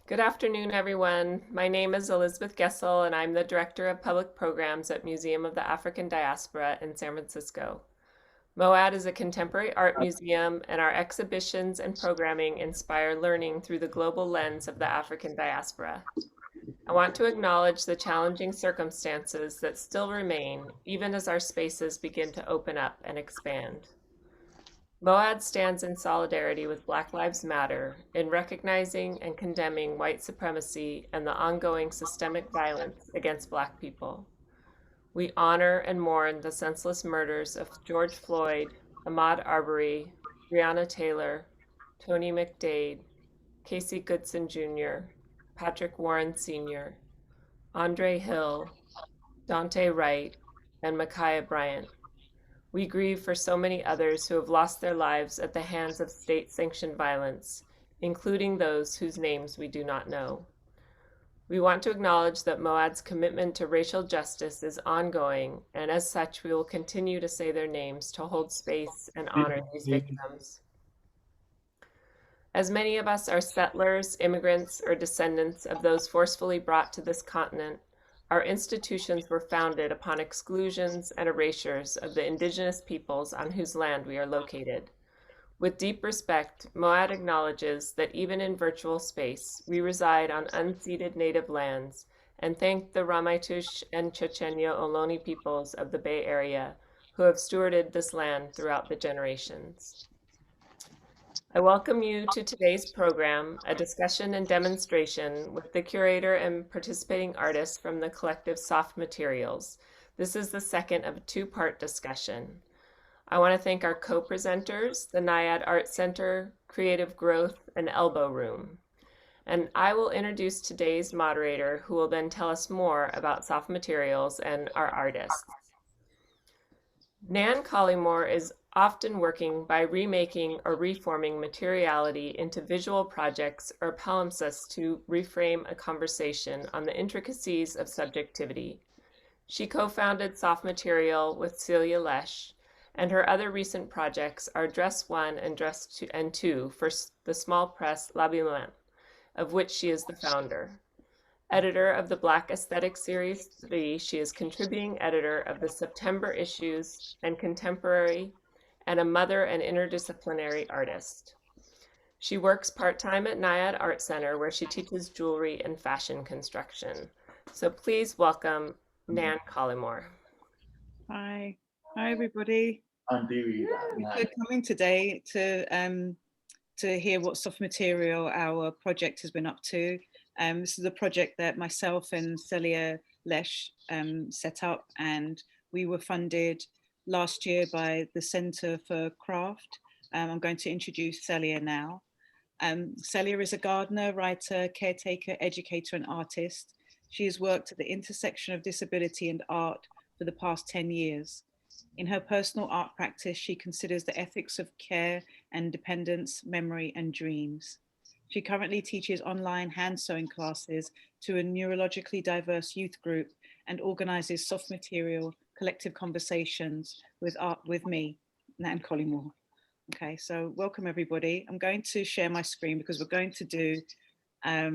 Good afternoon, everyone. My name is Elizabeth Gessel, and I'm the Director of Public Programs at Museum of the African Diaspora in San Francisco. MOAD is a contemporary art museum, and our exhibitions and programming inspire learning through the global lens of the African diaspora. I want to acknowledge the challenging circumstances that still remain, even as our spaces begin to open up and expand. MOAD stands in solidarity with Black Lives Matter in recognizing and condemning white supremacy and the ongoing systemic violence against Black people. We honor and mourn the senseless murders of George Floyd, Ahmaud Arbery, Breonna Taylor, Tony McDade, Casey Goodson Jr., Patrick Warren Sr., Andre Hill, Dante Wright, and Ma'Khia Bryant. We grieve for so many others who have lost their lives at the hands of state-sanctioned violence, including those whose names we do not know. We want to acknowledge that MOAD's commitment to racial justice is ongoing, and as such, we will continue to say their names to hold space and honor these victims. As many of us are settlers, immigrants, or descendants of those forcefully brought to this continent, our institutions were founded upon exclusions and erasures of the indigenous peoples on whose land we are located. With deep respect, MOAD acknowledges that even in virtual space, we reside on unceded native lands and thank the Ramaytush and Chochenyo Ohlone peoples of the Bay Area who have stewarded this land throughout the generations. I welcome you to today's program, a discussion and demonstration with the curator and participating artists from the collective Soft Materials. This is the second of a two-part discussion. I want to thank our co-presenters, the NIAD Art Center, Creative Growth, and Elbow Room. And I will introduce today's moderator, who will then tell us more about Soft Materials and our artists. Nan Collymore is often working by remaking or reforming materiality into visual projects or palimpsests to reframe a conversation on the intricacies of subjectivity. She co-founded Soft Material with Celia Lesh, and her other recent projects are Dress 1 and Dress 2 for the small press L'Habillement, of which she is the founder. Editor of the Black Aesthetic Series 3, she is contributing editor of the September issues and Contemporary, and a mother and interdisciplinary artist. She works part-time at NIAD Art Center, where she teaches jewelry and fashion construction. So please welcome Nan Collymore. Hi everybody. We're coming today to hear what Soft Material, our project, has been up to. This is a project that myself and Celia Lesh set up, and we were funded last year by the Center for Craft. I'm going to introduce Celia now. Celia is a gardener, writer, caretaker, educator, and artist. She has worked at the intersection of disability and art for the past 10 years. In her personal art practice, she considers the ethics of care and dependence, memory, and dreams. She currently teaches online hand sewing classes to a neurologically diverse youth group and organizes Soft Material collective conversations with me, Nan Collymore. Okay, so welcome everybody. I'm going to share my screen because we're going to do a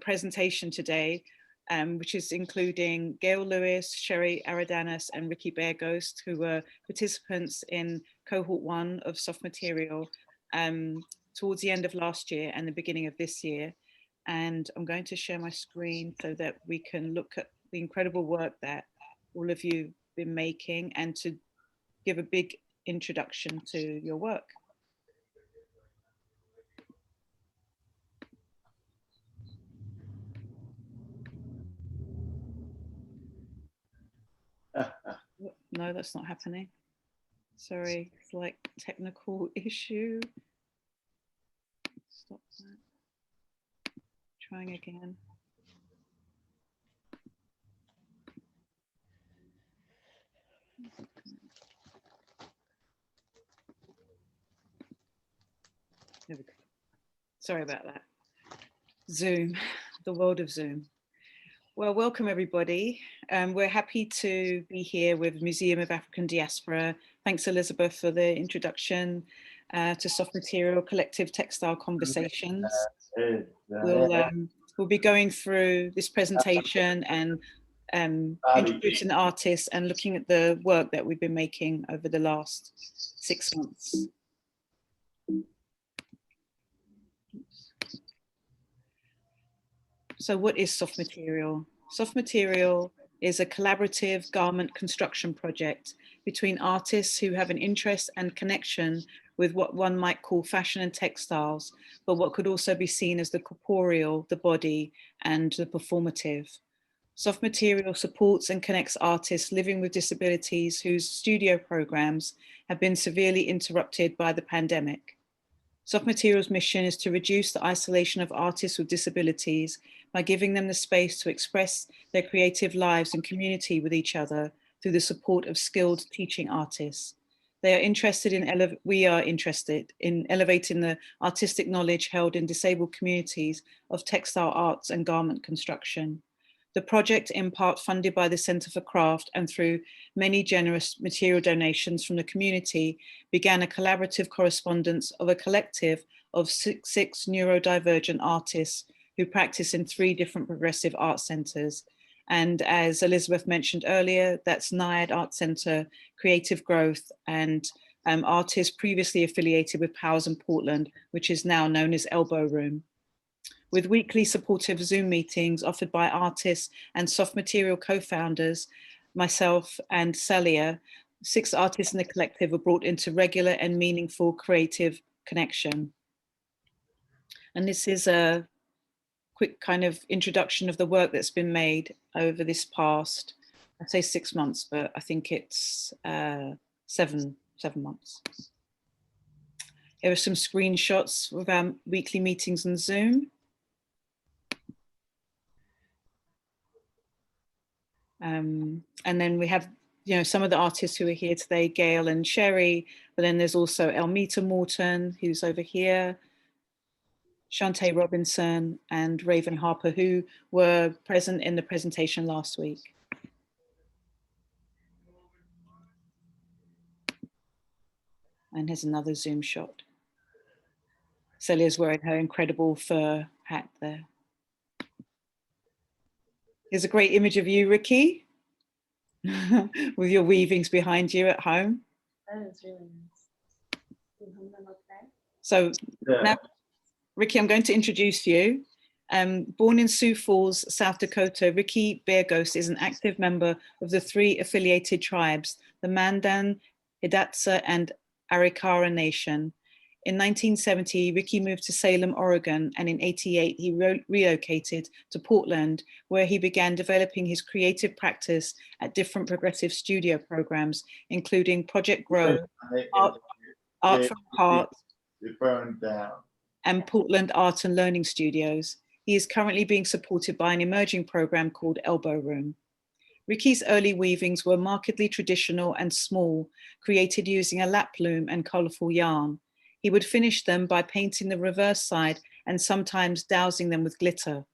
presentation today, which is including Gail Lewis, Sherrie, Aradanas, and Ricky Bearghost, who were participants in cohort 1 of Soft Material towards the end of last year and the beginning of this year. And I'm going to share my screen so that we can look at the incredible work that all of you been making and to give a big introduction to your work. No, that's not happening. Sorry, it's like technical issue. Stop that. Trying again. There we go. Sorry about that. Zoom, the world of Zoom. Well, welcome everybody. We're happy to be here with Museum of African Diaspora. Thanks Elizabeth for the introduction to Soft Material Collective Textile Conversations. We'll We'll be going through this presentation and introducing the artists and looking at the work that we've been making over the last 6 months. So what is Soft Material? Soft Material is a collaborative garment construction project between artists who have an interest and connection with what one might call fashion and textiles, but what could also be seen as the corporeal, the body, and the performative. Soft Material supports and connects artists living with disabilities whose studio programs have been severely interrupted by the pandemic. Soft Material's mission is to reduce the isolation of artists with disabilities by giving them the space to express their creative lives and community with each other through the support of skilled teaching artists. We are interested in elevating the artistic knowledge held in disabled communities of textile arts and garment construction. The project, in part funded by the Centre for Craft and through many generous material donations from the community, began a collaborative correspondence of a collective of six neurodivergent artists who practice in 3 different progressive art centres. And as Elizabeth mentioned earlier, that's NIAD Art Centre, Creative Growth, and artists previously affiliated with Powers in Portland, which is now known as Elbow Room. With weekly supportive Zoom meetings offered by artists and Soft Material co-founders, myself and Celia, 6 artists in the collective are brought into regular and meaningful creative connection. And this is a quick kind of introduction of the work that's been made over this past, I'd say 6 months, but I think it's 7 months. Here are some screenshots of our weekly meetings on Zoom. And then we have, some of the artists who are here today, Gail and Sherrie, but then there's also Elmita Morton, who's over here, Shantae Robinson and Raven Harper, who were present in the presentation last week. And here's another Zoom shot. Celia's wearing her incredible fur hat there. Here's a great image of you, Ricky, with your weavings behind you at home. That is really nice. So now, Ricky, I'm going to introduce you. Born in Sioux Falls, South Dakota, Ricky Bearghost is an active member of the 3 affiliated tribes, the Mandan, Hidatsa, and Arikara Nation. In 1970, Ricky moved to Salem, Oregon, and in 1988, he relocated to Portland, where he began developing his creative practice at different progressive studio programs, including Project Grow, Art from Heart, and Portland Art and Learning Studios. He is currently being supported by an emerging program called Elbow Room. Ricky's early weavings were markedly traditional and small, created using a lap loom and colorful yarn. He would finish them by painting the reverse side and sometimes dousing them with glitter.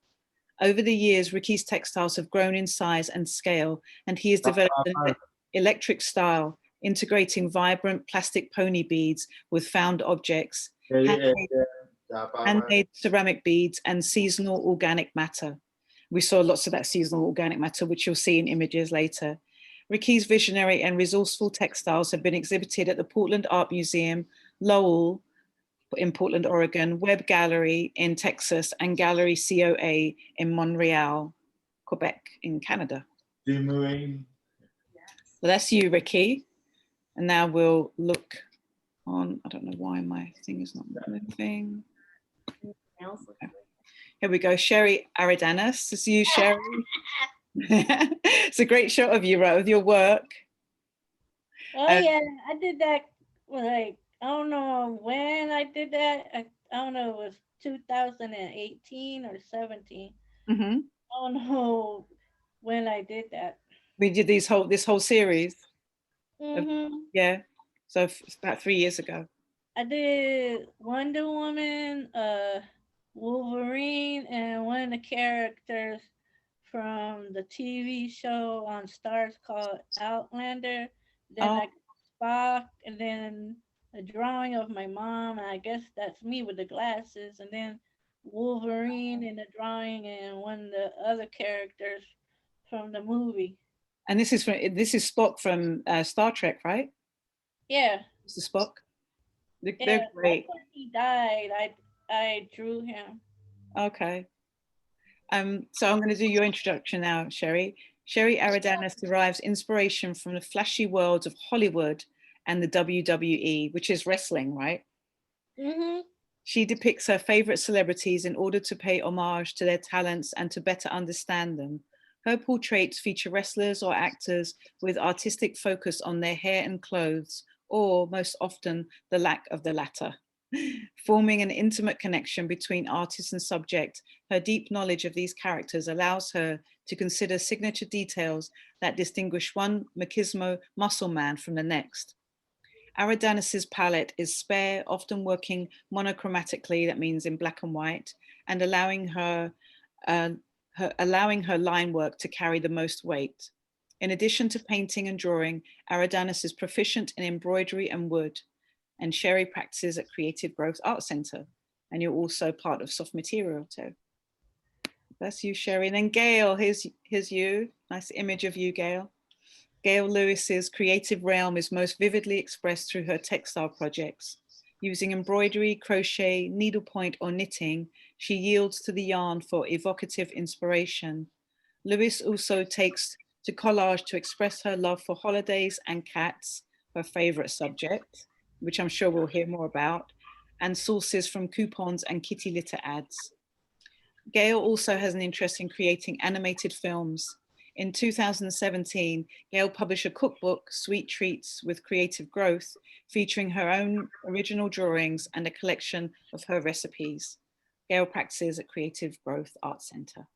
Over the years, Ricky's textiles have grown in size and scale, and he has developed an electric style, integrating vibrant plastic pony beads with found objects, handmade ceramic beads, and seasonal organic matter. We saw lots of that seasonal organic matter, which you'll see in images later. Ricky's visionary and resourceful textiles have been exhibited at the Portland Art Museum, Lowell in Portland, Oregon, Webb Gallery in Texas, and Gallery COA in Montreal, Quebec in Canada. So that's you, Ricky. And now we'll look on, I don't know why my thing is not moving. Here we go, Sherrie Aradanas. This is you, Sherrie. It's a great shot of you, right, with your work. Oh yeah, I did that like, I don't know when I did that. I don't know, it was 2018 or 17. Mm-hmm. I don't know when I did that. We did this whole series. Mm-hmm. Yeah, so it's about 3 years ago. I did Wonder Woman, Wolverine, and one of the characters from the TV show on Stars called Outlander. Then I Spock, and then a drawing of my mom, and I guess that's me with the glasses. And then Wolverine in the drawing and one of the other characters from the movie. And this is Spock from Star Trek, right? Yeah. This is Spock. They're Yeah, great. when he died, I drew him. Okay. So I'm going to do your introduction now, Sherrie. Sherrie Aradanas derives inspiration from the flashy worlds of Hollywood and the WWE, which is wrestling, right? Mm-hmm. She depicts her favorite celebrities in order to pay homage to their talents and to better understand them. Her portraits feature wrestlers or actors with artistic focus on their hair and clothes, or most often the lack of the latter. Forming an intimate connection between artist and subject, her deep knowledge of these characters allows her to consider signature details that distinguish one machismo muscle man from the next. Aradanas's palette is spare, often working monochromatically, that means in black and white, and allowing her line work to carry the most weight. In addition to painting and drawing, Aradanas is proficient in embroidery and wood, and Sherrie practices at Creative Growth Art Center, and you're also part of Soft Material too. That's you, Sherrie. And then Gail, here's you. Nice image of you, Gail. Gail Lewis's creative realm is most vividly expressed through her textile projects. Using embroidery, crochet, needlepoint, or knitting, she yields to the yarn for evocative inspiration. Lewis also takes to collage to express her love for holidays and cats, her favorite subject, which I'm sure we'll hear more about, and sources from coupons and kitty litter ads. Gail also has an interest in creating animated films. In 2017, Gail published a cookbook, Sweet Treats with Creative Growth, featuring her own original drawings and a collection of her recipes. Gail practices at Creative Growth Art Center.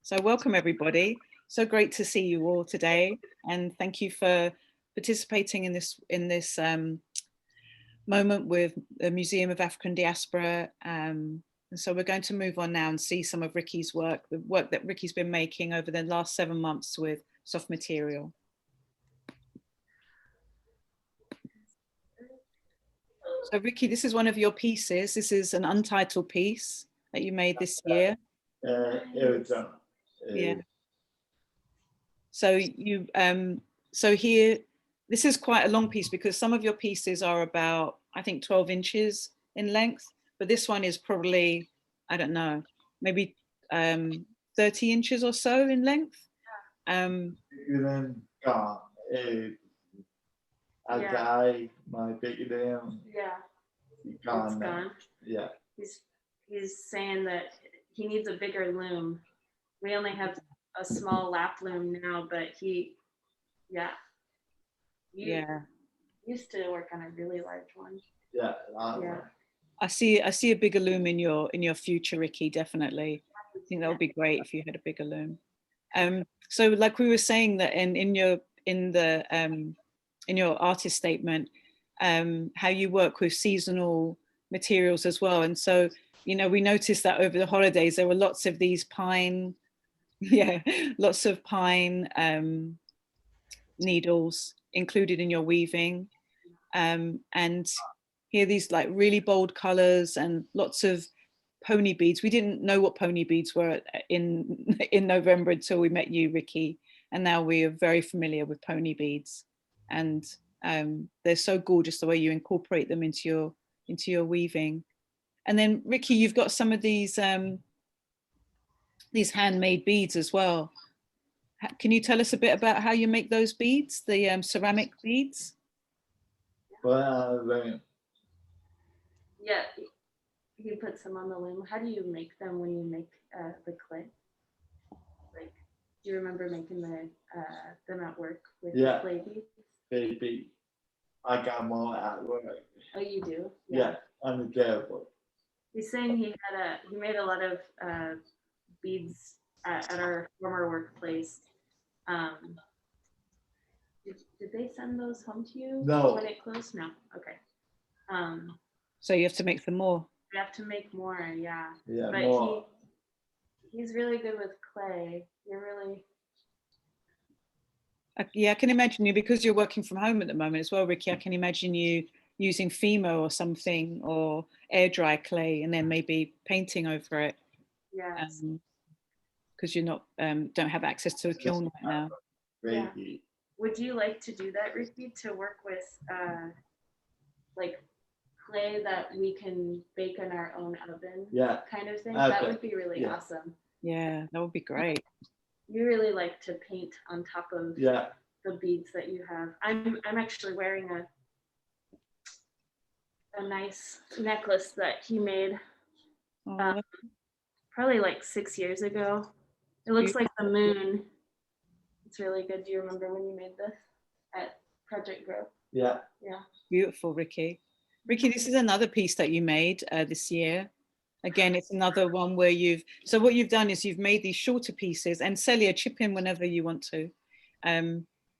So welcome everybody. So great to see you all today. And thank you for participating in this moment with the Museum of African Diaspora. And so we're going to move on now and see some of Ricky's work, the work that Ricky's been making over the last 7 months with Soft Material. So Ricky, this is one of your pieces. This is an untitled piece that you made this year. Yeah. So you, so here, this is quite a long piece because some of your pieces are about, I think, 12 inches in length, but this one is probably, I don't know, maybe 30 inches or so in length. Yeah. It's gone. Yeah. He's saying that he needs a bigger loom. We only have a small lap loom now, but he used to work on a really large one. Yeah. Yeah. I see a bigger loom in your future, Ricky, definitely. I think that would be great if you had a bigger loom. So like we were saying that in your artist statement, how you work with seasonal materials as well. And so, you know, we noticed that over the holidays, there were lots of these pine, lots of pine needles included in your weaving. And here these like really bold colors and lots of pony beads. We didn't know what pony beads were in November until we met you, Ricky. And now we are very familiar with pony beads. And they're so gorgeous the way you incorporate them into your weaving. And then Ricky, you've got some of these handmade beads as well. Can you tell us a bit about how you make those beads, the ceramic beads? Well, Yeah, he puts them on the loom. How do you make them when you make the clay? Like, do you remember making them at work with clay beads? Baby, I got more at work. Oh, you do? Yeah, I'm a devil. He's saying he made a lot of beads at our former workplace. Did they send those home to you? No. When it closed? No. Okay. So you have to make some more. We have to make more, yeah. Yeah, but more. He's really good with clay. You're really. Yeah, I can imagine you, because you're working from home at the moment as well, Ricky. I can imagine you using Fimo or something, or air dry clay, and then maybe painting over it. Yes. Because you're not don't have access to a kiln right now. Yeah. Would you like to do that, Ricky, to work with like clay that we can bake in our own oven? Yeah. Kind of thing? Okay. That would be really awesome. Yeah, that would be great. You really like to paint on top of the beads that you have. I'm actually wearing a nice necklace that he made probably like 6 years ago. It looks like the moon. It's really good. Do you remember when you made this at Project Grow? Yeah. Yeah. Beautiful, Ricky. Ricky, this is another piece that you made this year. Again, it's another one where so what you've done is you've made these shorter pieces, and Celia, chip in whenever you want to.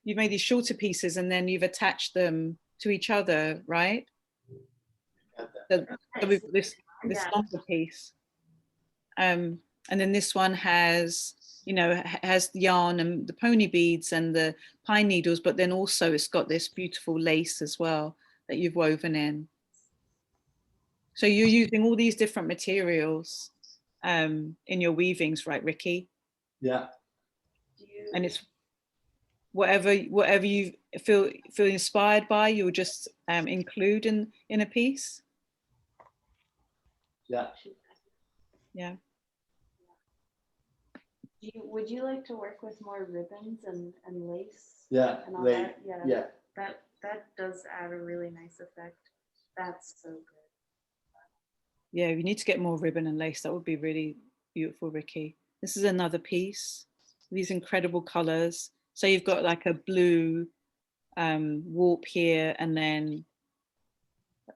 You've made these shorter pieces and then you've attached them to each other, right? So we've got this longer piece. And then this one has, has the yarn and the pony beads and the pine needles, but then also it's got this beautiful lace as well that you've woven in. So you're using all these different materials in your weavings, right, Ricky? Yeah. And it's whatever you feel inspired by, you'll just include in a piece. Yeah. Yeah. Would you like to work with more ribbons and lace? Yeah. And all that? Yeah. Yeah. That does add a really nice effect. That's so good. Yeah, you need to get more ribbon and lace. That would be really beautiful, Ricky. This is another piece. These incredible colors. So you've got like a blue warp here, and then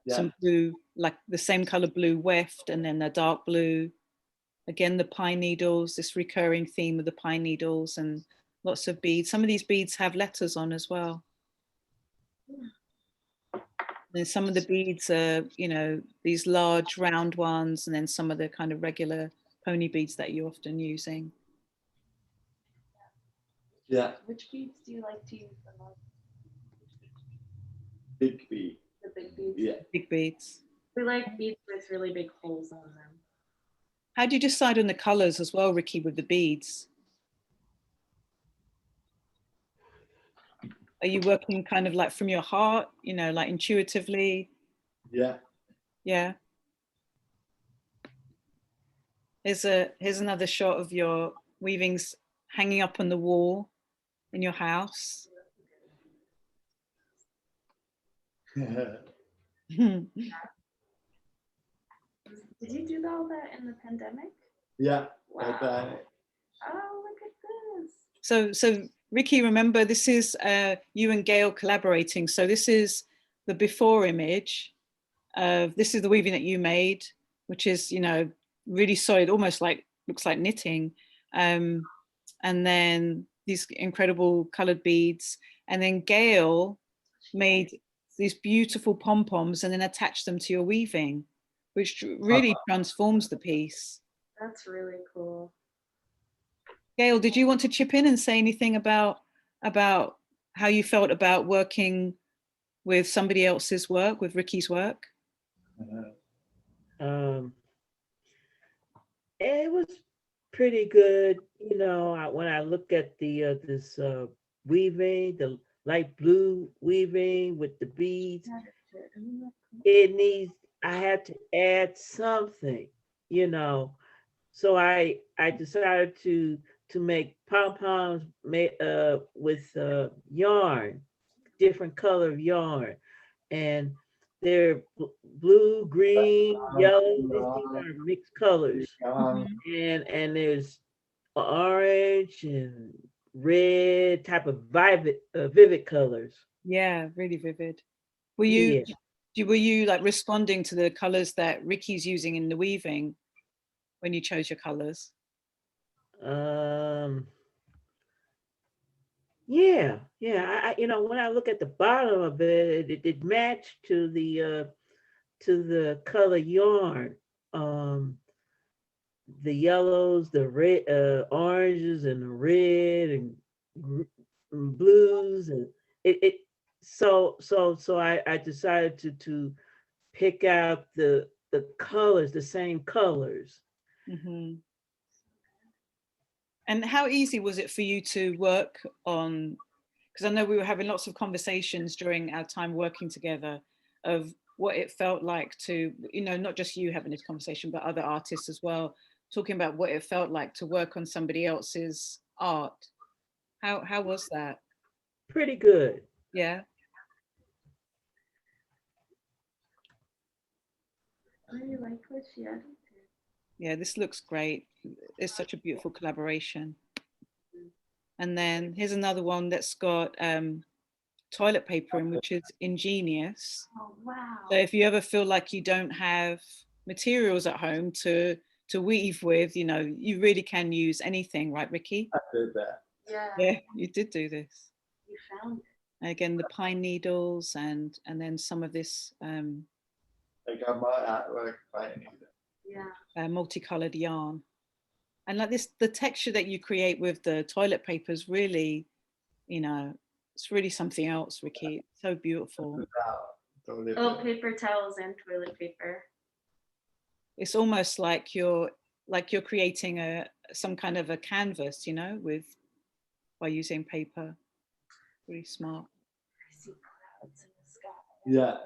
some blue, like the same color blue weft, and then the dark blue. Again, the pine needles, this recurring theme of the pine needles, and lots of beads. Some of these beads have letters on as well. And some of the beads are, these large round ones, and then some of the kind of regular pony beads that you're often using. Yeah. Which beads do you like to use the most? Big bead. The big beads? Yeah. Big beads. We like beads with really big holes on them. How do you decide on the colors as well, Ricky, with the beads? Are you working kind of like from your heart, like intuitively? Yeah. Yeah. Here's another shot of your weavings hanging up on the wall in your house. Did you do all that in the pandemic? Yeah. Wow. Oh, look at this. So Ricky, remember, this is you and Gail collaborating. So this is the before image. This is the weaving that you made, which is, really solid, almost like, looks like knitting. And then these incredible colored beads. And then Gail made these beautiful pom-poms and then attached them to your weaving, which really transforms the piece. That's really cool. Gail, did you want to chip in and say anything about how you felt about working with somebody else's work, with Ricky's work? It was pretty good, when I look at the this weaving, the light blue weaving with the beads, I had to add something, so I decided to make pom-poms with yarn, different color of yarn, and they're blue, green, yellow. These are mixed colors, and there's orange and red type of vivid colors. Yeah, really vivid. Were you like responding to the colors that Ricky's using in the weaving when you chose your colors? Yeah. I when I look at the bottom of it, it matched to the color yarn. The yellows, the red, oranges, and the red and blues, and it I decided to pick out the colors, the same colors. Mm-hmm. And how easy was it for you to work on, because I know we were having lots of conversations during our time working together of what it felt like to, you know, not just you having this conversation, but other artists as well, talking about what it felt like to work on somebody else's art. How was that? Pretty good. Yeah. I really like what she added. Yeah, this looks great. It's such a beautiful collaboration. And then here's another one that's got toilet paper in, which is ingenious. Oh, wow. So if you ever feel like you don't have materials at home to weave with, you know, you really can use anything, right, Ricky? I did that. Yeah. Yeah, you did do this. You found it. Again, the pine needles and then some of this I got my artwork finding it. Yeah. multicolored yarn. And like this, the texture that you create with the toilet paper is really, you know, it's really something else, Ricky. It's so beautiful. Oh, paper towels and toilet paper. It's almost like you're creating some kind of a canvas, you know, by using paper. Really smart. I see clouds in the sky. Yeah.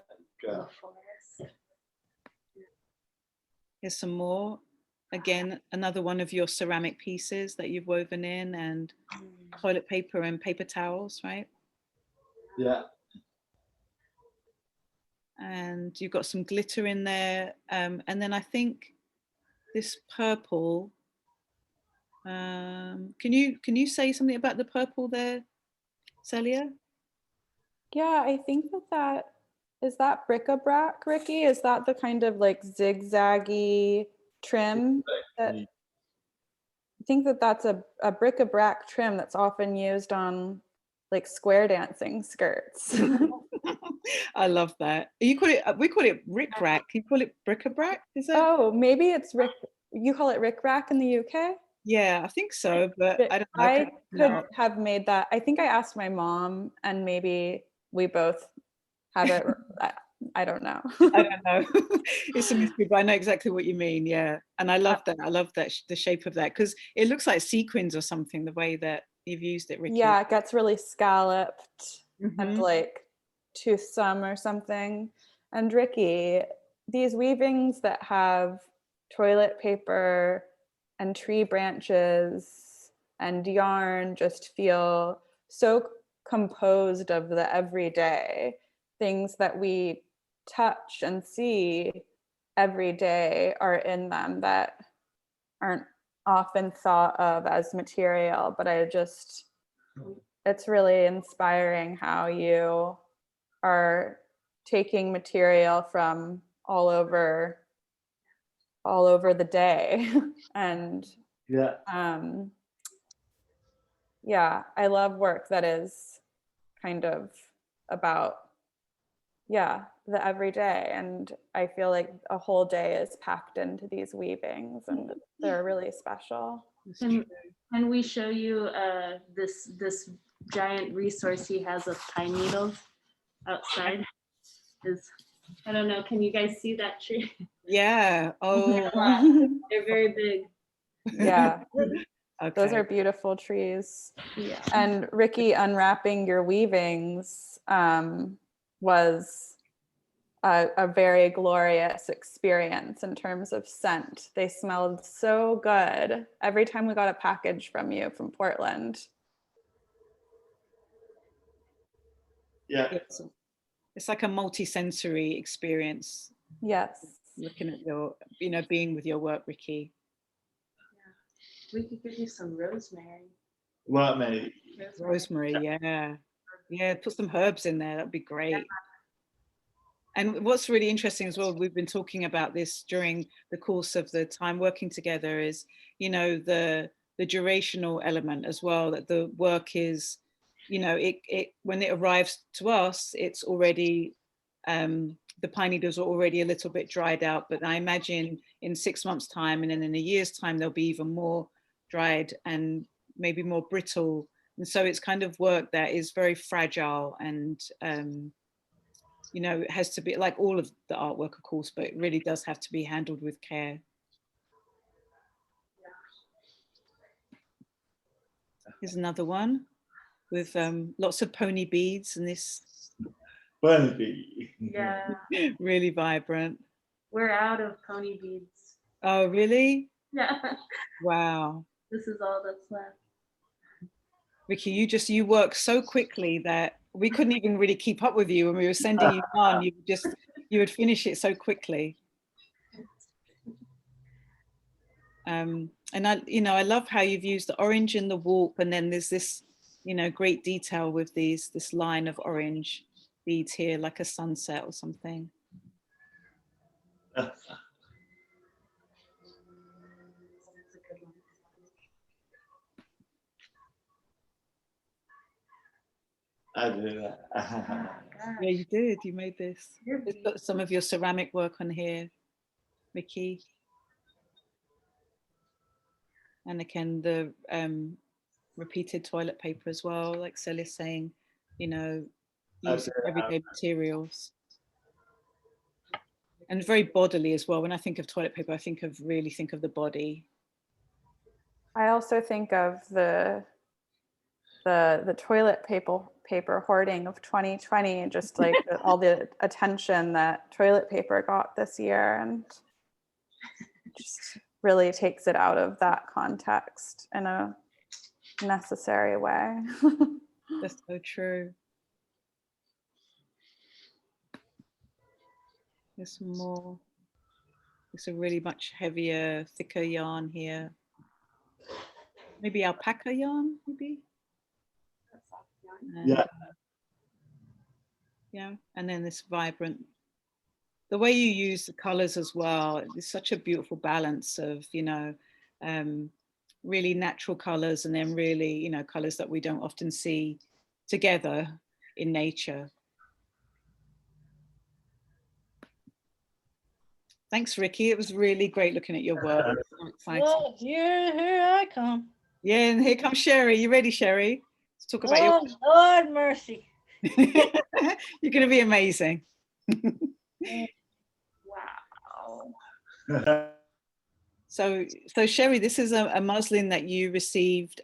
The Yeah. forest. Here's some more. Again, another one of your ceramic pieces that you've woven in, and toilet paper and paper towels, right? Yeah. And you've got some glitter in there. And then I think this purple, can you say something about the purple there, Celia? Yeah, I think that is that bric-a-brac, Ricky? Is that the kind of like zigzaggy trim? I think that's a bric-a-brac trim that's often used on like square dancing skirts. I love that. We call it ric-rac. You call it bric-a-brac? Is that? Oh, maybe it's you call it ric-rac in the UK? Yeah, I think so, but I don't know. I could have made that. I think I asked my mom, and maybe we both have it. I don't know. I don't know. It's a mystery, but I know exactly what you mean. Yeah, and I love that. I love that the shape of that, because it looks like sequins or something. The way that you've used it, Ricky. Yeah, it gets really scalloped and like toothsome or something. And Ricky, these weavings that have toilet paper and tree branches and yarn just feel so composed of the everyday things that we touch and see every day are in them that aren't often thought of as material. But it's really inspiring how you are taking material from all over the day. And yeah, yeah, I love work that is kind of about the everyday, and I feel like a whole day is packed into these weavings, and they're really special. Can we show you this giant resource he has of pine needles outside? I don't know, can you guys see that tree? Yeah. Oh, They're very big. Yeah. okay. Those are beautiful trees. Yeah. And Ricky, unwrapping your weavings was a very glorious experience in terms of scent. They smelled so good every time we got a package from you from Portland. yeah. It's like a multi-sensory experience. Yes. Looking at your, being with your work, Ricky. Yeah. We could give you some rosemary. What, mate? Rosemary, yeah. Yeah, put some herbs in there. That'd be great. Yeah. And what's really interesting as well, we've been talking about this during the course of the time working together, is, the durational element as well, that the work is, it when it arrives to us, it's already, the pine needles are already a little bit dried out, but I imagine in 6 months' time and then in a year's time, they'll be even more dried and maybe more brittle And so it's kind of work that is very fragile and, you know, it has to be like all of the artwork, of course, but it really does have to be handled with care. Here's another one with lots of pony beads and this. Pony bead. Yeah. Really vibrant. We're out of pony beads. Oh, really? Yeah. Wow. This is all that's left. Ricky, you work so quickly that we couldn't even really keep up with you when we were sending you on. You would finish it so quickly. And I love how you've used the orange in the warp, and then there's this, great detail with this line of orange beads here, like a sunset or something. I did that. Yeah, you did. You made this. There's got some of your ceramic work on here, Ricky. And again, the repeated toilet paper as well, like Celia's saying, use everyday materials. And very bodily as well. When I think of toilet paper, I really think of the body. I also think of the toilet paper hoarding of 2020, just like all the attention that toilet paper got this year, and just really takes it out of that context in a necessary way. That's so true. There's some more. It's a really much heavier, thicker yarn here. Maybe alpaca yarn, maybe? Yeah. Yeah, and then this vibrant, the way you use the colors as well, it's such a beautiful balance of, really natural colors and then really, colors that we don't often see together in nature. Thanks, Ricky. It was really great looking at your work. So exciting. Well, here I come. Yeah, and here comes Sherrie. You ready, Sherrie? Let's talk about your. Lord mercy. You're going to be amazing. Wow. So Sherrie, this is a muslin that you received.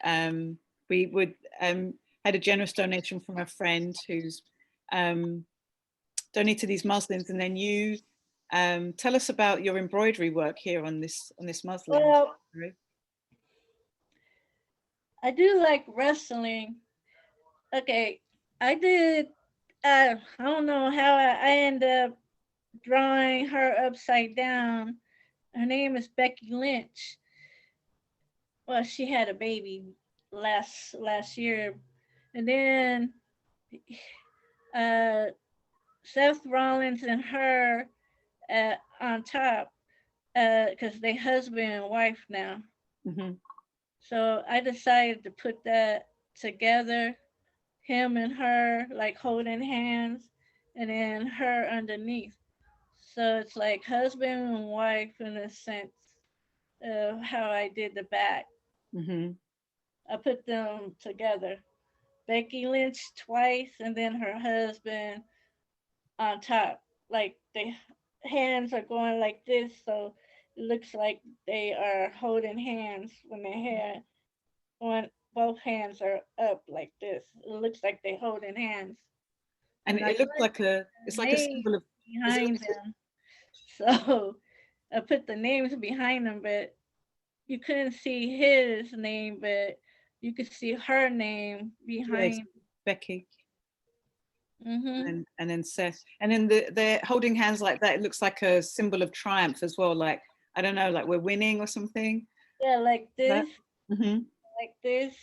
We had a generous donation from a friend who's donated these muslins, and then you tell us about your embroidery work here on this muslin. Well, I do like wrestling. Okay, I did. I don't know how I ended up drawing her upside down. Her name is Becky Lynch. Well, she had a baby last year, and then Seth Rollins and her on top, because they husband and wife now. Mm-hmm. So I decided to put that together, him and her like holding hands, and then her underneath. So it's like husband and wife in a sense of how I did the back. Mm-hmm. I put them together. Becky Lynch twice, and then her husband on top. Like the hands are going like this, so it looks like they are holding hands when both hands are up like this. It looks like they're holding hands. And it looks like it's like a symbol of behind them. So I put the names behind them, but you couldn't see his name, but you could see her name behind. Yes, Becky. Mm-hmm. And then Seth, and then they're holding hands like that. It looks like a symbol of triumph as well. Like, I don't know, like we're winning or something. Yeah, like this. Mm-hmm. Like this.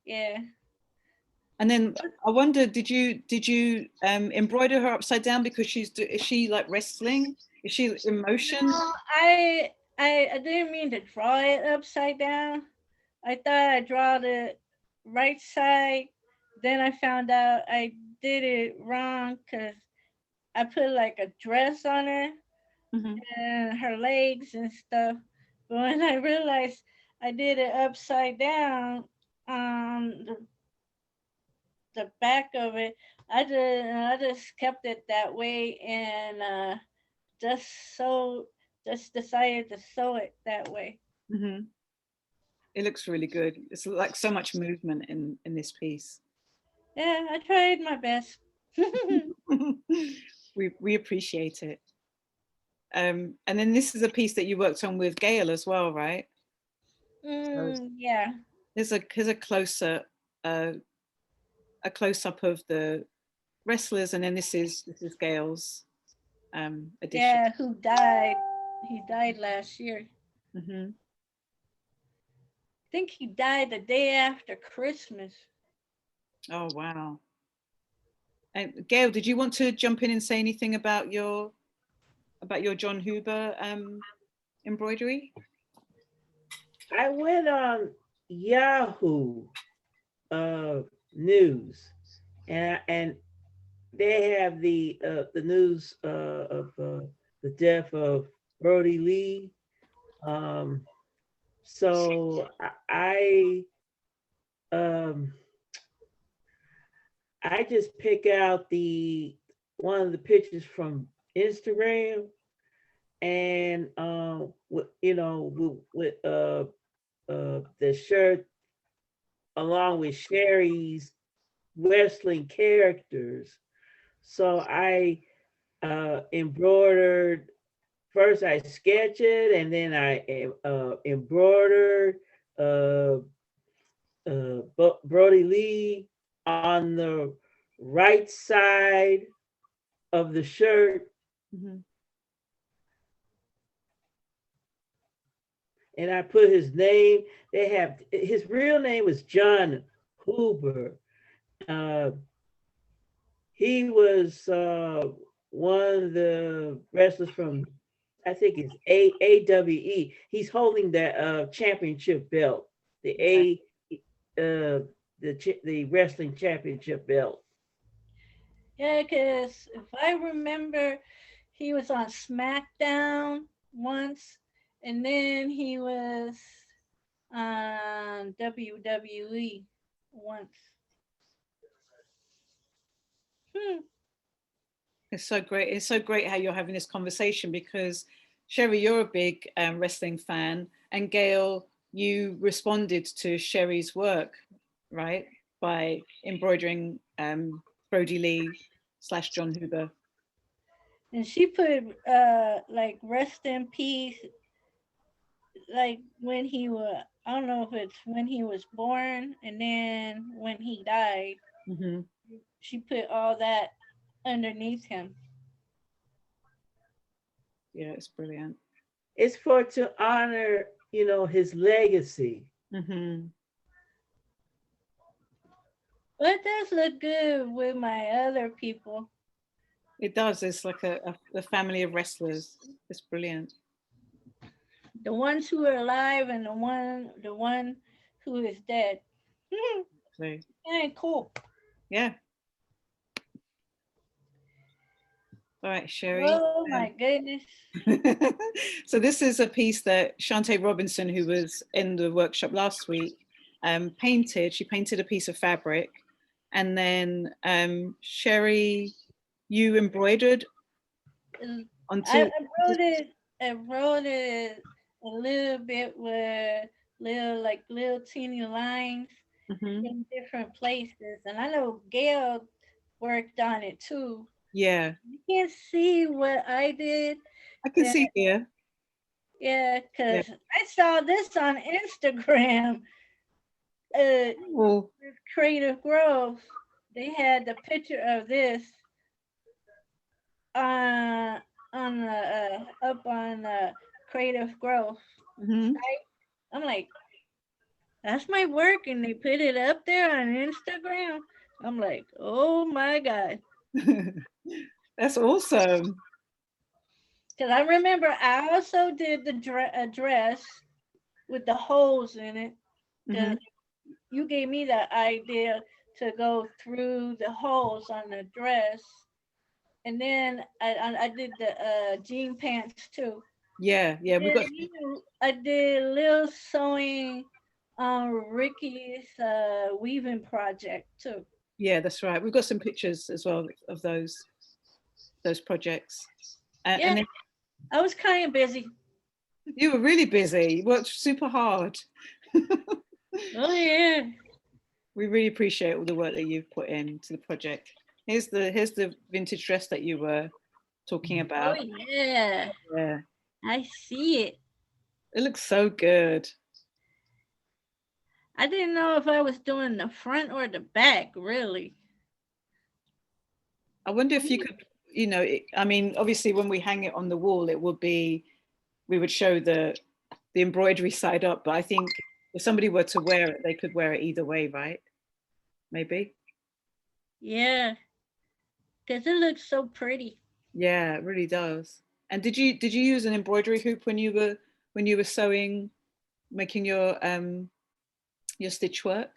Yeah. And then I wonder, did you embroider her upside down because is she like wrestling? Is she in motion? No, I didn't mean to draw it upside down. I thought I draw the right side. Then I found out I did it wrong because I put like a dress on her and her legs and stuff. But when I realized I did it upside down on the back of it. I just kept it that way and just decided to sew it that way. Mm-hmm. It looks really good. It's like so much movement in this piece. Yeah, I tried my best. we appreciate it. And then this is a piece that you worked on with Gail as well, right? Yeah. Here's a closer a close up of the wrestlers, and then this is Gail's edition. Yeah, who died? He died last year. Mm-hmm. I think he died the day after Christmas. Oh wow. And Gail, did you want to jump in and say anything about your John Huber embroidery? I went on Yahoo News, and they have the news of the death of Brody Lee. So I just pick out one of the pictures from Instagram, and with the shirt along with Sherrie's wrestling characters. So I embroidered. First I sketched it, and then I embroidered Brody Lee on the right side of the shirt. Mm-hmm. And I put his name. His real name was John Huber. He was one of the wrestlers from, I think it's AWE. He's holding the championship belt, the wrestling championship belt. Yeah, because if I remember, he was on SmackDown once, and then he was on WWE once. It's so great. It's so great how you're having this conversation, because Sherrie, you're a big wrestling fan, and Gail, you responded to Sherrie's work, right, by embroidering Brody Lee / John Huber. And she put like rest in peace, like when he was, I don't know if it's when he was born and then when he died. Mm-hmm. She put all that underneath him. Yeah, it's brilliant. It's to honor, his legacy. Mm-hmm. But it does look good with my other people. It does. It's like a family of wrestlers. It's brilliant. The ones who are alive and the one who is dead. So, yeah, cool. Yeah. All right, Sherrie. Oh my goodness. So this is a piece that Shantae Robinson, who was in the workshop last week, painted. She painted a piece of fabric, and then Sherrie, you embroidered onto. I wrote it a little bit with little teeny lines in different places, and I know Gail worked on it too. Yeah. You can't see what I did. I can see here. Yeah, because I saw this on Instagram. Creative Growth. They had the picture of this up on Creative Growth. I'm like, that's my work, and they put it up there on Instagram. I'm like, oh my God. That's awesome. Because I remember I also did the dress with the holes in it. You gave me the idea to go through the holes on the dress. And then I did the jean pants too. Yeah, yeah, we've got. I did a little sewing on Ricky's weaving project too. Yeah, that's right. We've got some pictures as well of those projects. Yeah, And then I was kind of busy. you were really busy. You worked super hard. Oh yeah. We really appreciate all the work that you've put into the project. Here's the vintage dress that you were talking about. Oh yeah. Yeah, I see it. it looks so good. I didn't know if I was doing the front or the back, really. I wonder if you could, you know, I mean, obviously when we hang it on the wall, it would be, we would show the embroidery side up, but I think if somebody were to wear it, they could wear it either way, right? Maybe. Yeah, because it looks so pretty. Yeah, it really does. And did you use an embroidery hoop when you were sewing, making your stitch work?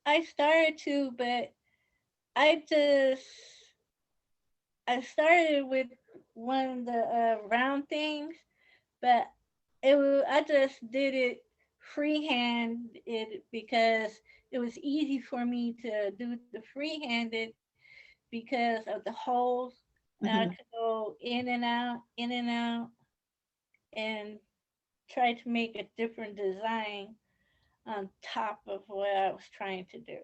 I started to, but I started with one of the round things, but I just did it freehand because it was easy for me to do the freehanded because of the holes. And I could go in and out, and try to make a different design on top of what I was trying to do.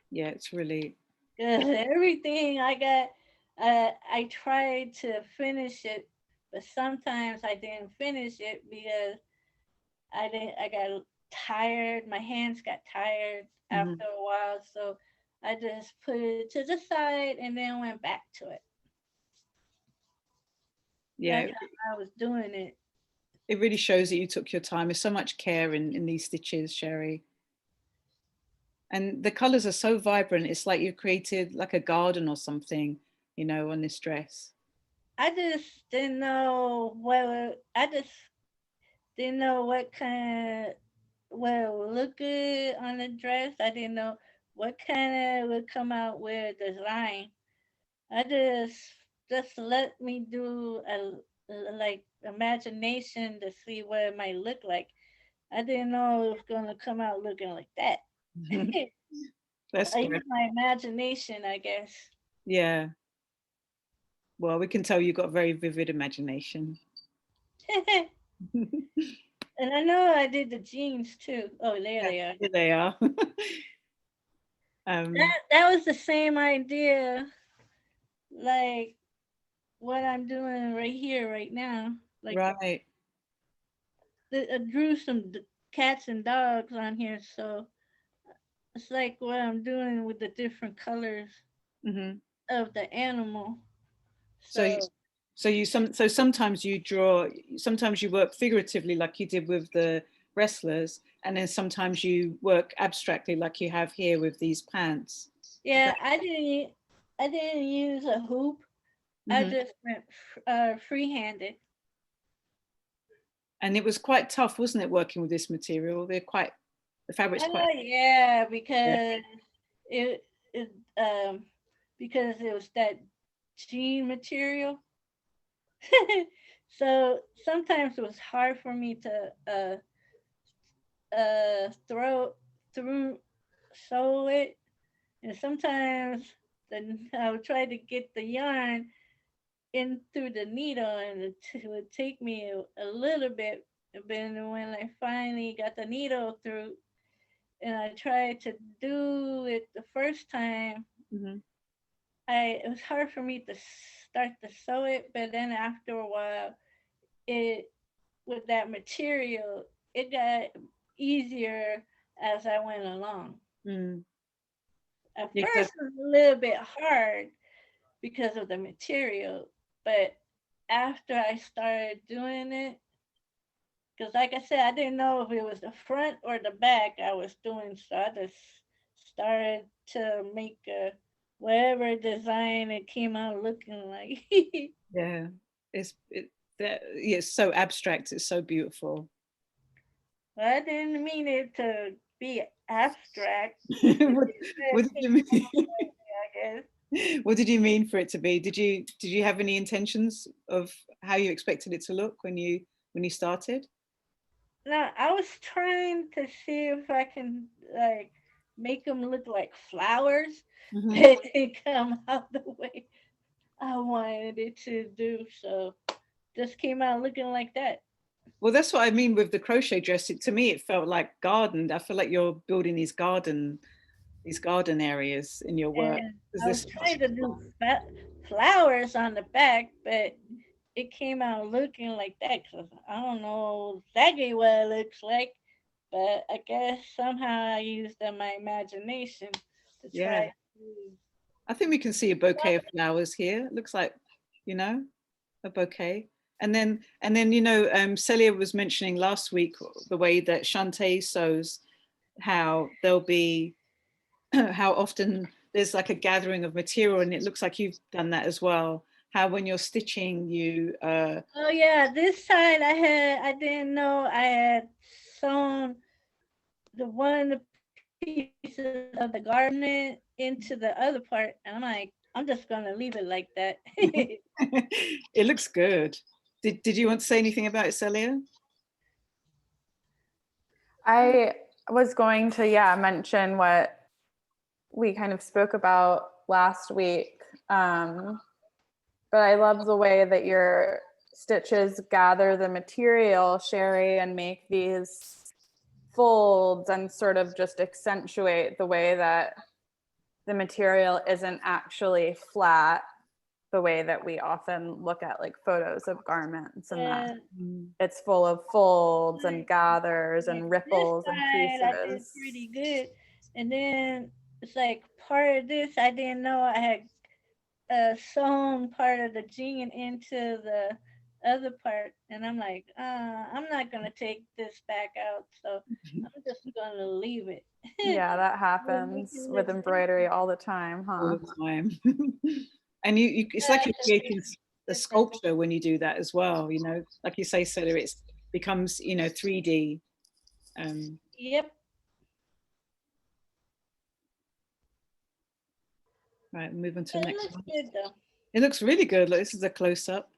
Yeah, it's really. Because everything I got, I tried to finish it, but sometimes I didn't finish it because I got tired. My hands got tired after a while, so I just put it to the side and then went back to it. Yeah, that's how I was doing it. It really shows that you took your time. There's so much care in these stitches, Sherrie. And the colors are so vibrant. It's like you've created like a garden or something, you know, on this dress. I just didn't know what kind of what would look good on the dress. I didn't know what kind of would come out with the design. I just let me do a like imagination to see what it might look like. I didn't know it was gonna come out looking like that. That's I good. used my imagination, I guess. Yeah. Well, we can tell you've got a very vivid imagination. And I know I did the jeans too. Oh, there they are. Here they are. That was the same idea, like what I'm doing right here, right now. Like, right. I drew some cats and dogs on here, so it's like what I'm doing with the different colors of the animal. So sometimes you draw, sometimes you work figuratively like you did with the wrestlers, and then sometimes you work abstractly like you have here with these pants. Yeah, I didn't use a hoop. I just went free-handed. And it was quite tough, wasn't it, working with this material? The fabric's quite. Yeah, because because it was that jean material. So sometimes it was hard for me to sew it, and sometimes I would try to get the yarn in through the needle, and it would take me a little bit. But then when I finally got the needle through, and I tried to do it the first time, it was hard for me to start to sew it. But then after a while, with that material, it got easier as I went along. At first, it was a little bit hard because of the material, but after I started doing it, because like I said, I didn't know if it was the front or the back I was doing, so I just started to make whatever design it came out looking like. Yeah, it's so abstract. It's so beautiful. Well, I didn't mean it to be abstract. What did you mean? I guess. What did you mean for it to be? Did you have any intentions of how you expected it to look when you started? No, I was trying to see if I can like make them look like flowers, but it didn't come out the way I wanted it to do. So just came out looking like that. Well, that's what I mean with the crochet dress. To me, it felt like gardened. I feel like you're building these garden areas in your work. And I was trying to do flowers on the back, but it came out looking like that because I don't know exactly what it looks like, but I guess somehow I used my imagination to try. I think we can see a bouquet of flowers here. It looks like, a bouquet. And then Celia was mentioning last week the way that Shantae sews, how there'll be, how often there's like a gathering of material, and it looks like you've done that as well. How when you're stitching, you. Oh yeah, this side I didn't know I had sewn the one pieces of the garment into the other part, and I'm like, I'm just gonna leave it like that. It looks good. Did you want to say anything about it, Celia? I was going to, mention what we kind of spoke about last week. But I love the way that your stitches gather the material, Sherrie, and make these folds and sort of just accentuate the way that the material isn't actually flat, the way that we often look at like photos of garments, and that it's full of folds and gathers and ripples and creases. I did pretty good. And then it's like part of this, I didn't know I had sewn part of the jean into the other part, and I'm like, I'm not gonna take this back out, so I'm just gonna leave it. Yeah, that happens with embroidery all the time, huh? All the time. And you it's like you're creating a sculpture when you do that as well, like you say, Celia, it becomes 3D. Yep. Right, move on to the next one. Good, though. It looks really good. Look, this is a close-up.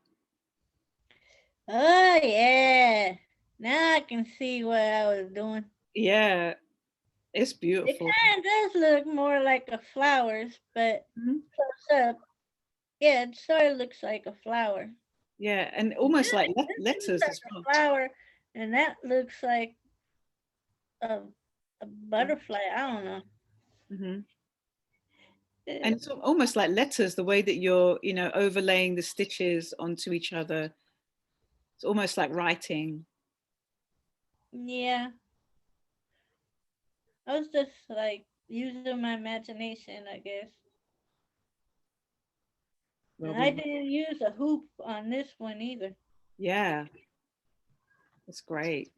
Oh yeah, now I can see what I was doing. Yeah, it's beautiful. It kind of does look more like a flowers, but close up, yeah, it sort of looks like a flower. Yeah, and almost like letters as well. A flower, and that looks like a butterfly. I don't know. And it's almost like letters, the way that you're, overlaying the stitches onto each other. It's almost like writing. Yeah. I was just like using my imagination, I guess. And I didn't use a hoop on this one either. Yeah. That's great.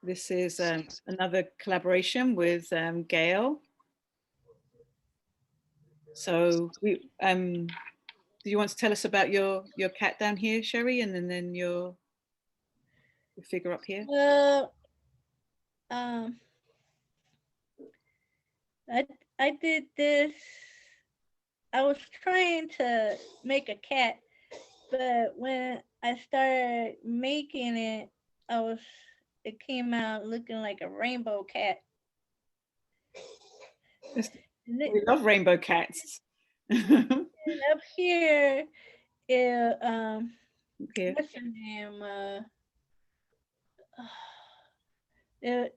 This is another collaboration with Gail. So we do you want to tell us about your cat down here, Sherrie, and then your figure up here? I did this. I was trying to make a cat, but when I started making it, it came out looking like a rainbow cat. We love rainbow cats. And up here, what's her name? It's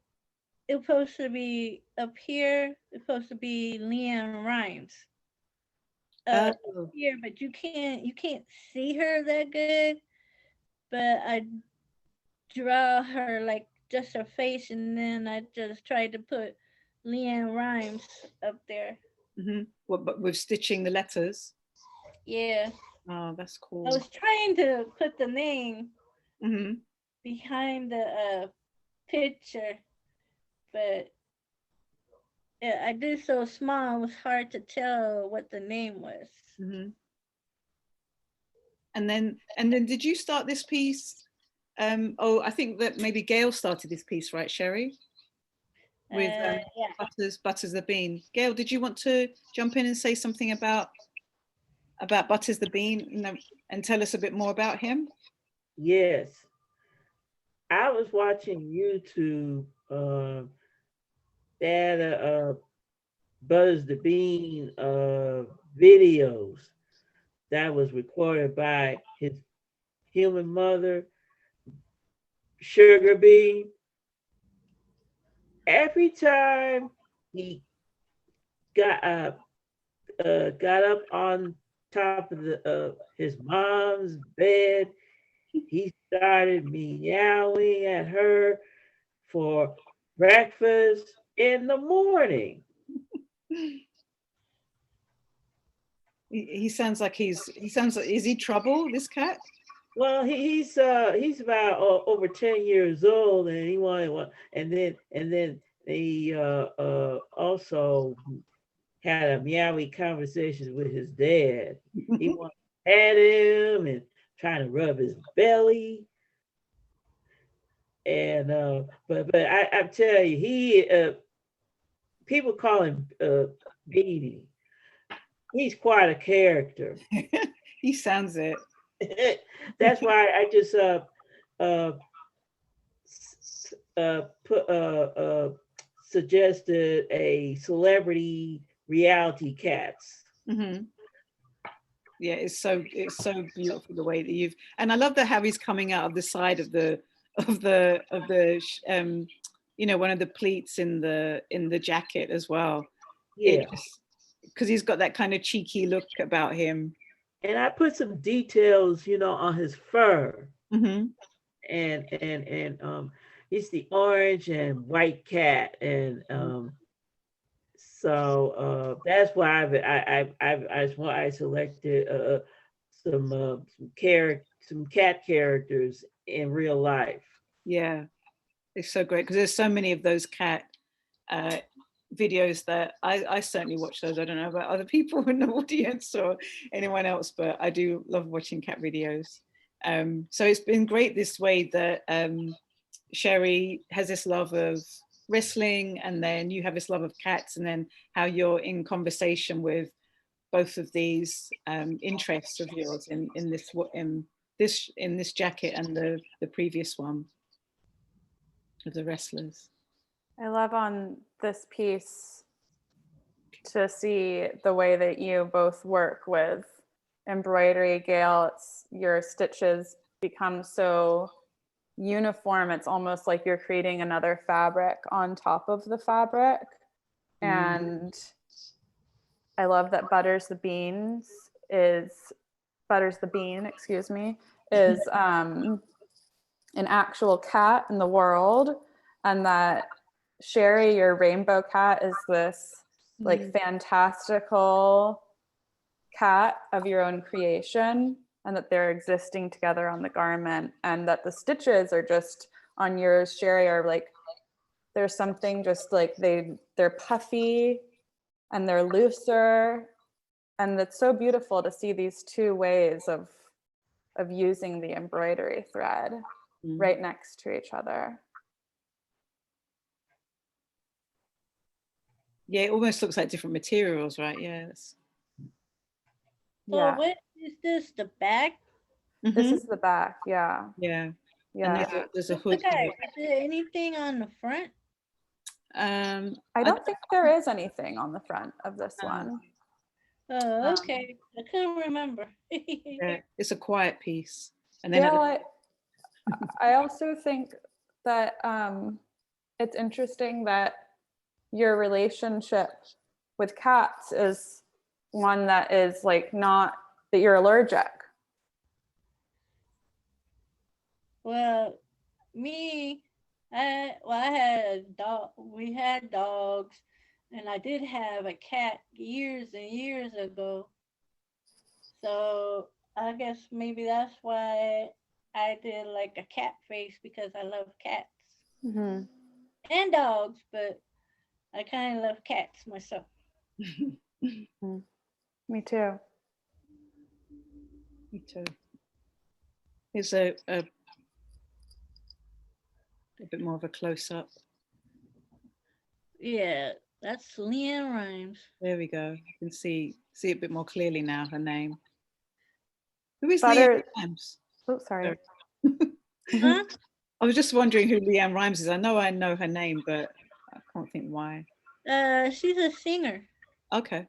supposed to be up here. It's supposed to be Leanne Rhymes. Up here, but you can't see her that good. But I draw her like just her face, and then I just tried to put Leanne Rhymes up there. But with stitching the letters? Yeah. Oh, that's cool. I was trying to put the name behind the picture, but I did so small, it was hard to tell what the name was. And then did you start this piece? I think that maybe Gail started this piece, right, Sherrie? with Yeah. Butters the Bean. Gail, did you want to jump in and say something about Butters the Bean and tell us a bit more about him? Yes. I was watching YouTube that Butters the Bean videos that was recorded by his human mother, Sugar Bean. Every time he got up on top of his mom's bed, he started meowing at her for breakfast in the morning. He sounds like is he trouble, this cat? Well, he's about over 10 years old, and he wanted and then he also had a meowy conversation with his dad. He wanted to pet him and trying to rub his belly. And but I tell you, he people call him Beanie. He's quite a character. He sounds it. That's why I just suggested a celebrity reality cats. Mm-hmm. Yeah, it's so beautiful the way that and I love that how he's coming out of the side of the you know, one of the pleats in the jacket as well. Yeah, because he's got that kind of cheeky look about him. And I put some details, you know, on his fur. Mm-hmm. And he's the orange and white cat, and so that's why I selected some cat characters in real life. Yeah, it's so great because there's so many of those cat videos that I certainly watch those. I don't know about other people in the audience or anyone else, but I do love watching cat videos. So it's been great this way that Sherrie has this love of wrestling, and then you have this love of cats, and then how you're in conversation with both of these interests of yours in this jacket and the previous one of the wrestlers. I love on this piece to see the way that you both work with embroidery. Gail, your stitches become so uniform. It's almost like you're creating another fabric on top of the fabric. And I love that Butters the Bean, excuse me, is an actual cat in the world, and that Sherrie, your rainbow cat, is this like fantastical cat of your own creation, and that they're existing together on the garment, and that the stitches are just on yours, Sherrie, are like, there's something just like they're puffy and they're looser, and it's so beautiful to see these two ways of using the embroidery thread right next to each other. Yeah, it almost looks like different materials, right? Yes. So what is this, the back? This is the back, yeah. Yeah. Yeah. And there's a hood. Okay, is there anything on the front? I don't think there is anything on the front of this one. Oh, okay. I couldn't remember. Yeah, it's a quiet piece. And then I also think that it's interesting that your relationship with cats is one that is like not that you're allergic. Well, I had a dog. We had dogs, and I did have a cat years and years ago. So I guess maybe that's why I did like a cat face, because I love cats and dogs, but I kind of love cats myself. Me too. Me too. Here's a bit more of a close-up. Yeah, that's Leanne Rhymes. There we go. You can see it a bit more clearly now, her name. Who is Butter. Leanne Rhymes? Oh, sorry. Huh? I was just wondering who Leanne Rhymes is. I know her name, but I can't think why. She's a singer. Okay.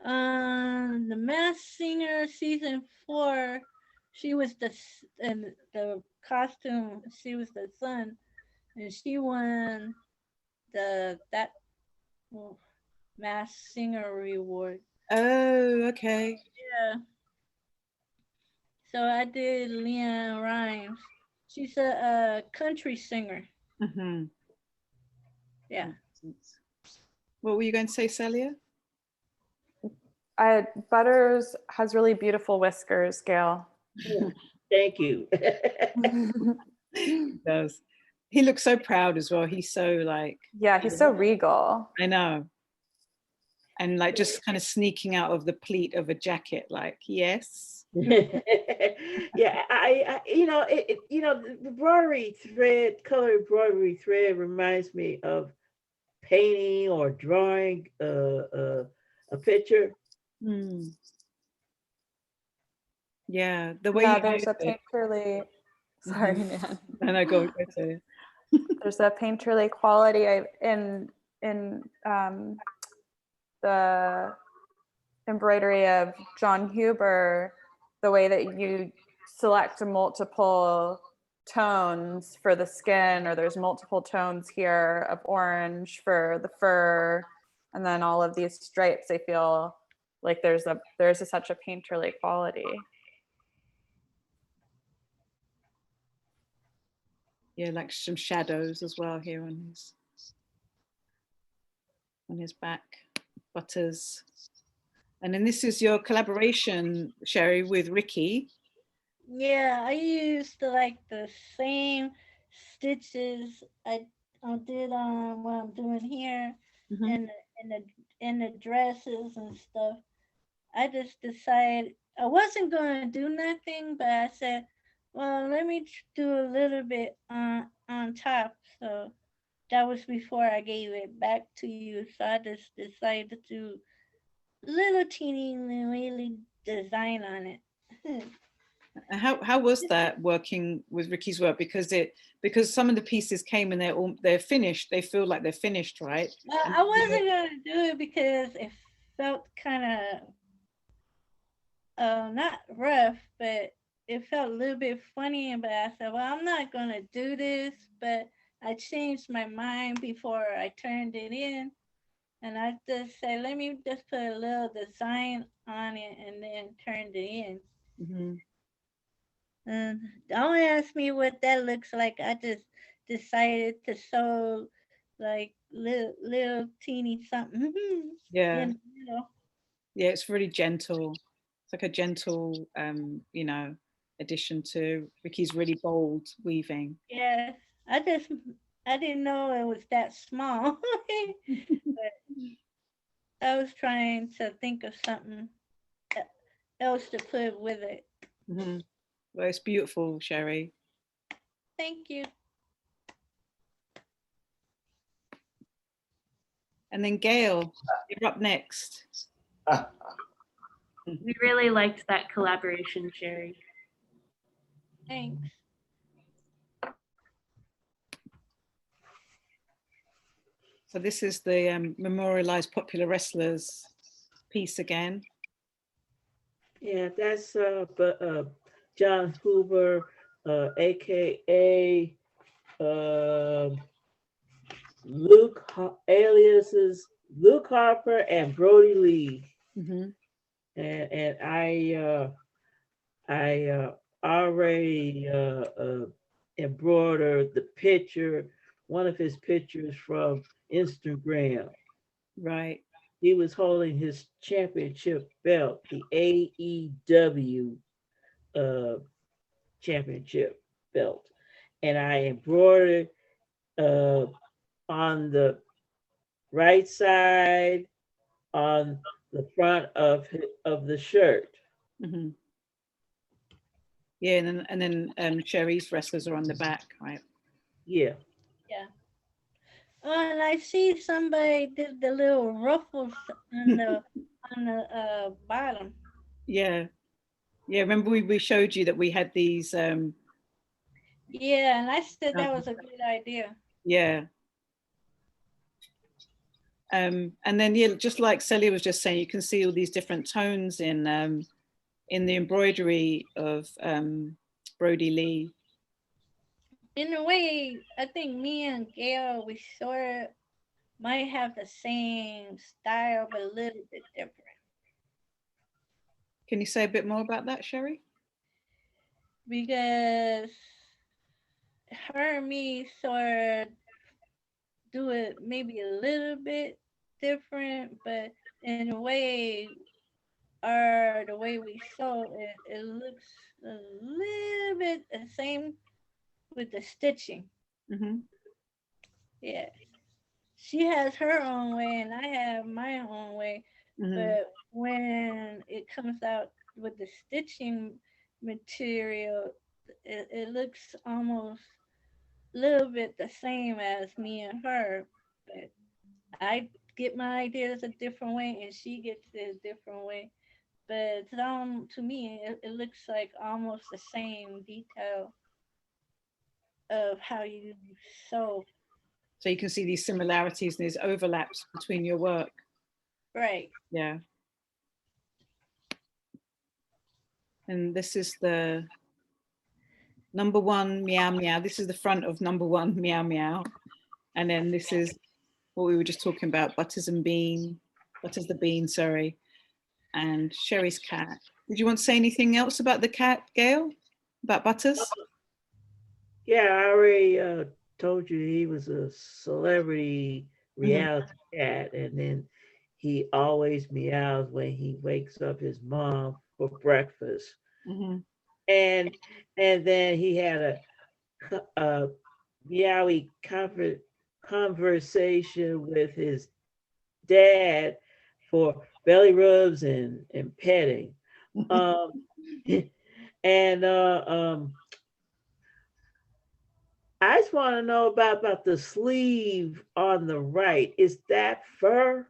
The Masked Singer season 4, she was in the costume. She was the sun, and she won that Masked Singer award. Oh, okay. Yeah. So I did Leanne Rhymes. She's a country singer. Mm-hmm. Yeah. What were you going to say, Celia? Butters has really beautiful whiskers, Gail. Thank you. He does. He looks so proud as well. He's so like. Yeah, he's so regal. I know. And like just kind of sneaking out of the pleat of a jacket, like, yes. Yeah, I the embroidery thread, color embroidery thread reminds me of painting or drawing a picture. Yeah, the way there's a painterly. Sorry, Nan. And I go to. There's a painterly quality in the embroidery of John Huber, the way that you select multiple tones for the skin, or there's multiple tones here of orange for the fur, and then all of these stripes. I feel like there's such a painterly quality. Yeah, like some shadows as well here on his back. Butters. And then this is your collaboration, Sherrie, with Ricky. Yeah, I used like the same stitches I did on what I'm doing here, and the dresses and stuff. I just decided I wasn't going to do nothing, but I said, well, let me do a little bit on top. So that was before I gave it back to you. So I just decided to do little teeny really design on it. How was that working with Ricky's work? Because some of the pieces came and they're finished. They feel like they're finished, right? I wasn't gonna do it because it felt kind of not rough, but it felt a little bit funny. But I said, well, I'm not gonna do this. But I changed my mind before I turned it in, and I just said, let me just put a little design on it and then turned it in. Don't ask me what that looks like. I just decided to sew like little teeny something. Yeah. Yeah, it's really gentle. It's like a gentle, addition to Ricky's really bold weaving. Yeah, I didn't know it was that small. But I was trying to think of something else to put with it. Well, it's beautiful, Sherrie. Thank you. And then Gail, you're up next. We really liked that collaboration, Sherrie. Thanks. So this is the memorialized popular wrestlers piece again. Yeah, that's John Huber, aka Luke aliases Luke Harper and Brody Lee. And I already embroidered the picture, one of his pictures from Instagram. Right. He was holding his championship belt, the AEW championship belt. And I embroidered on the right side, on the front of the shirt. Yeah, and then Sherrie's wrestlers are on the back, right? Yeah. Yeah. Oh, and I see somebody did the little ruffles on the bottom. Yeah. Yeah, remember we showed you that we had these Yeah, and I said that was a good idea. yeah. And then yeah, just like Celia was just saying, you can see all these different tones in the embroidery of Brody Lee. In a way, I think me and Gail, we sort of might have the same style, but a little bit different. Can you say a bit more about that, Sherrie? Because her and me sort of do it maybe a little bit different, but in a way, the way we sew it looks a little bit the same with the stitching. Mm-hmm. Yeah, she has her own way and I have my own way. Mm-hmm. But when it comes out with the stitching material, it looks almost a little bit the same as me and her. But I get my ideas a different way and she gets it a different way. But to me, it looks like almost the same detail of how you sew. So you can see these similarities and these overlaps between your work. Right. Yeah. And this is the #1 meow meow. This is the front of #1 meow meow. And then this is what we were just talking about, Butters the bean, sorry. And Sherrie's cat. Did you want to say anything else about the cat, Gail? About Butters? Yeah, I already told you he was a celebrity reality cat, and then he always meows when he wakes up his mom for breakfast. And then he had a meowy conversation with his dad for belly rubs and petting. I just want to know about the sleeve on the right. Is that fur?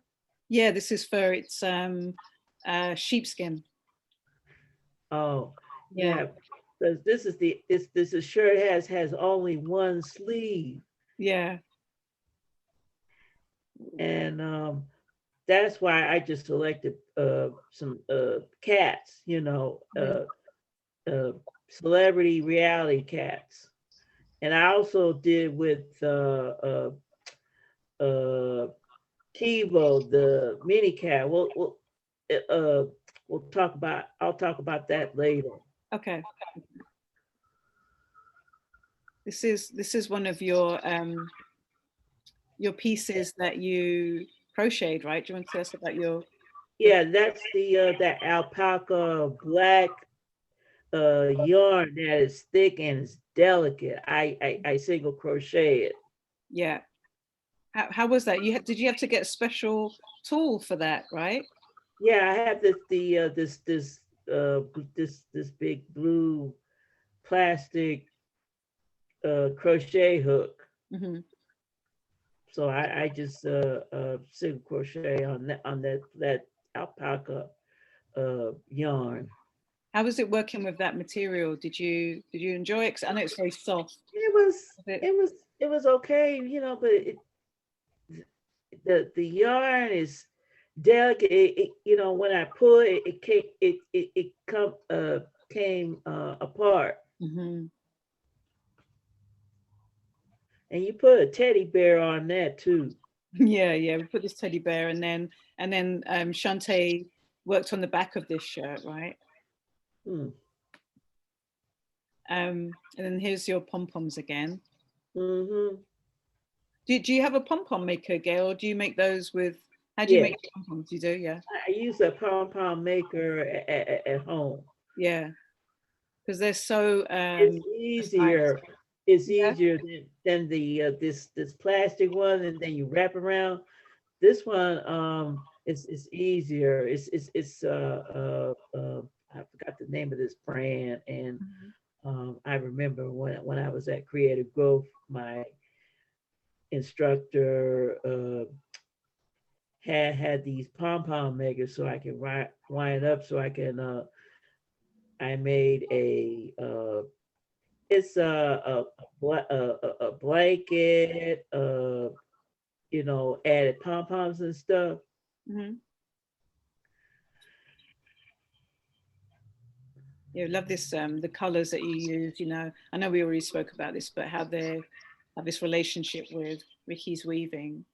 Yeah, this is fur. It's sheepskin. Oh, yeah. Because this shirt has only one sleeve. Yeah. And that's why I just selected some cats, celebrity reality cats. And I also did with Kivo, the mini cat. I'll talk about that later. Okay. This is one of your pieces that you crocheted, right? Do you want to tell us about your? Yeah, that's that alpaca black yarn that is thick and it's delicate. I single crochet it. Yeah. How was that? Did you have to get a special tool for that, right? Yeah, I have this big blue plastic crochet hook. So I just single crochet on that alpaca yarn. How was it working with that material? Did you enjoy it? 'Cause I know it's very soft. It was okay, but the yarn is delicate. When I pull it, it came apart. And you put a teddy bear on that too. Yeah, we put this teddy bear, and then Shantae worked on the back of this shirt, right? And then here's your pom-poms again. Do you have a pom-pom maker, Gail? Or do you make those with? How do you make pom-poms? You do, yeah. I use a Pom-Pom Maker at home. Yeah, because they're so. It's easier. It's easier than the this plastic one, and then you wrap around. This one is easier. It's I forgot the name of this brand, and I remember when I was at Creative Growth, my instructor had these pom-pom makers so I can wind up so I can I made it's a blanket, you know, added pom-poms and stuff. Mm-hmm. Yeah, love this, the colors that you use, you know. I know we already spoke about this, but how they have this relationship with Ricky's weaving.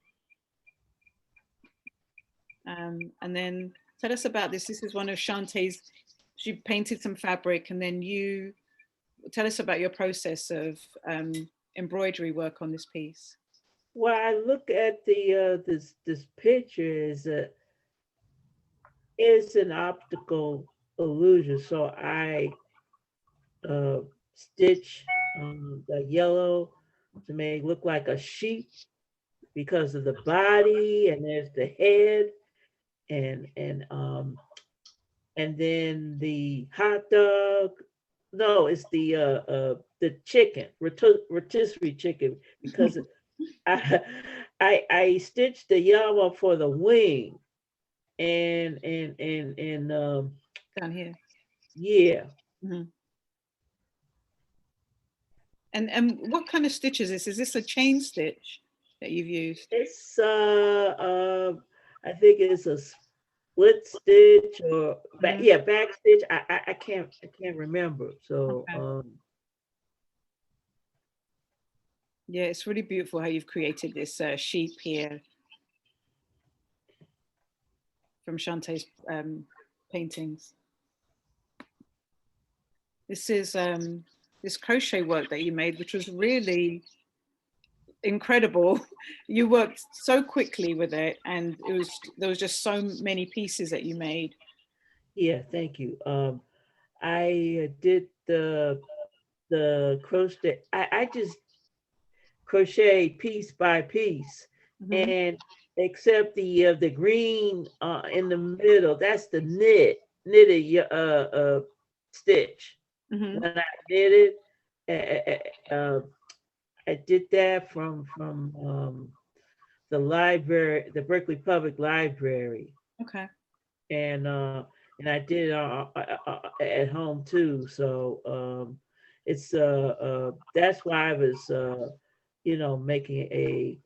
And then tell us about this. This is one of Shantae's, she painted some fabric, and then you tell us about your process of embroidery work on this piece. Well, I look at the this picture is it's an optical illusion. So I stitch the yellow to make it look like a sheep because of the body, and there's the head, and then the hot dog. No, it's the chicken, rotisserie chicken, because I stitched the yellow for the wing, and down here. Yeah. Mm-hmm. And what kind of stitch is this? Is this a chain stitch that you've used? It's I think it's a split stitch or back, yeah, back stitch. I can't remember. So okay. Yeah, it's really beautiful how you've created this sheep here from Shantae's paintings. This is this crochet work that you made, which was really incredible. You worked so quickly with it, and there was just so many pieces that you made. Yeah, thank you. I did the crochet. I just crochet piece by piece, and except the green in the middle, that's the knitted stitch. When I knitted, I did that from the library, the Berkeley Public Library. Okay. And I did it at home too. So it's that's why I was you know, making a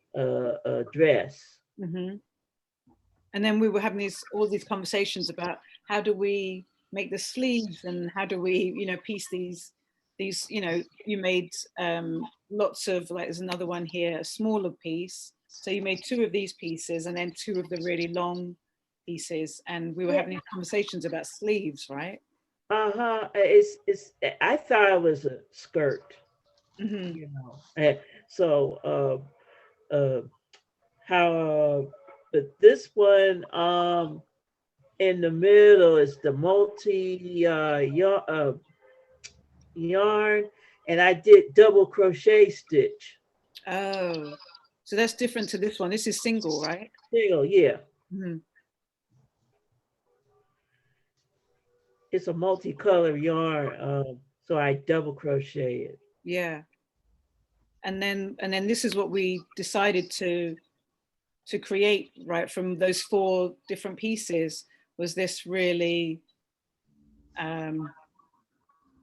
dress. And then we were having all these conversations about how do we make the sleeves, and how do we, you know, piece these, you know, you made lots of, like, there's another one here, a smaller piece. So you made 2 of these pieces and then 2 of the really long pieces. And we were having these conversations about sleeves, right? It's I thought it was a skirt, you know. And so how but this one in the middle is the multi yarn, and I did double crochet stitch. Oh, so that's different to this one. This is single, right? Single, yeah. It's a multicolor yarn, so I double crochet it. Yeah. And then this is what we decided to create, right, from those 4 different pieces, was this really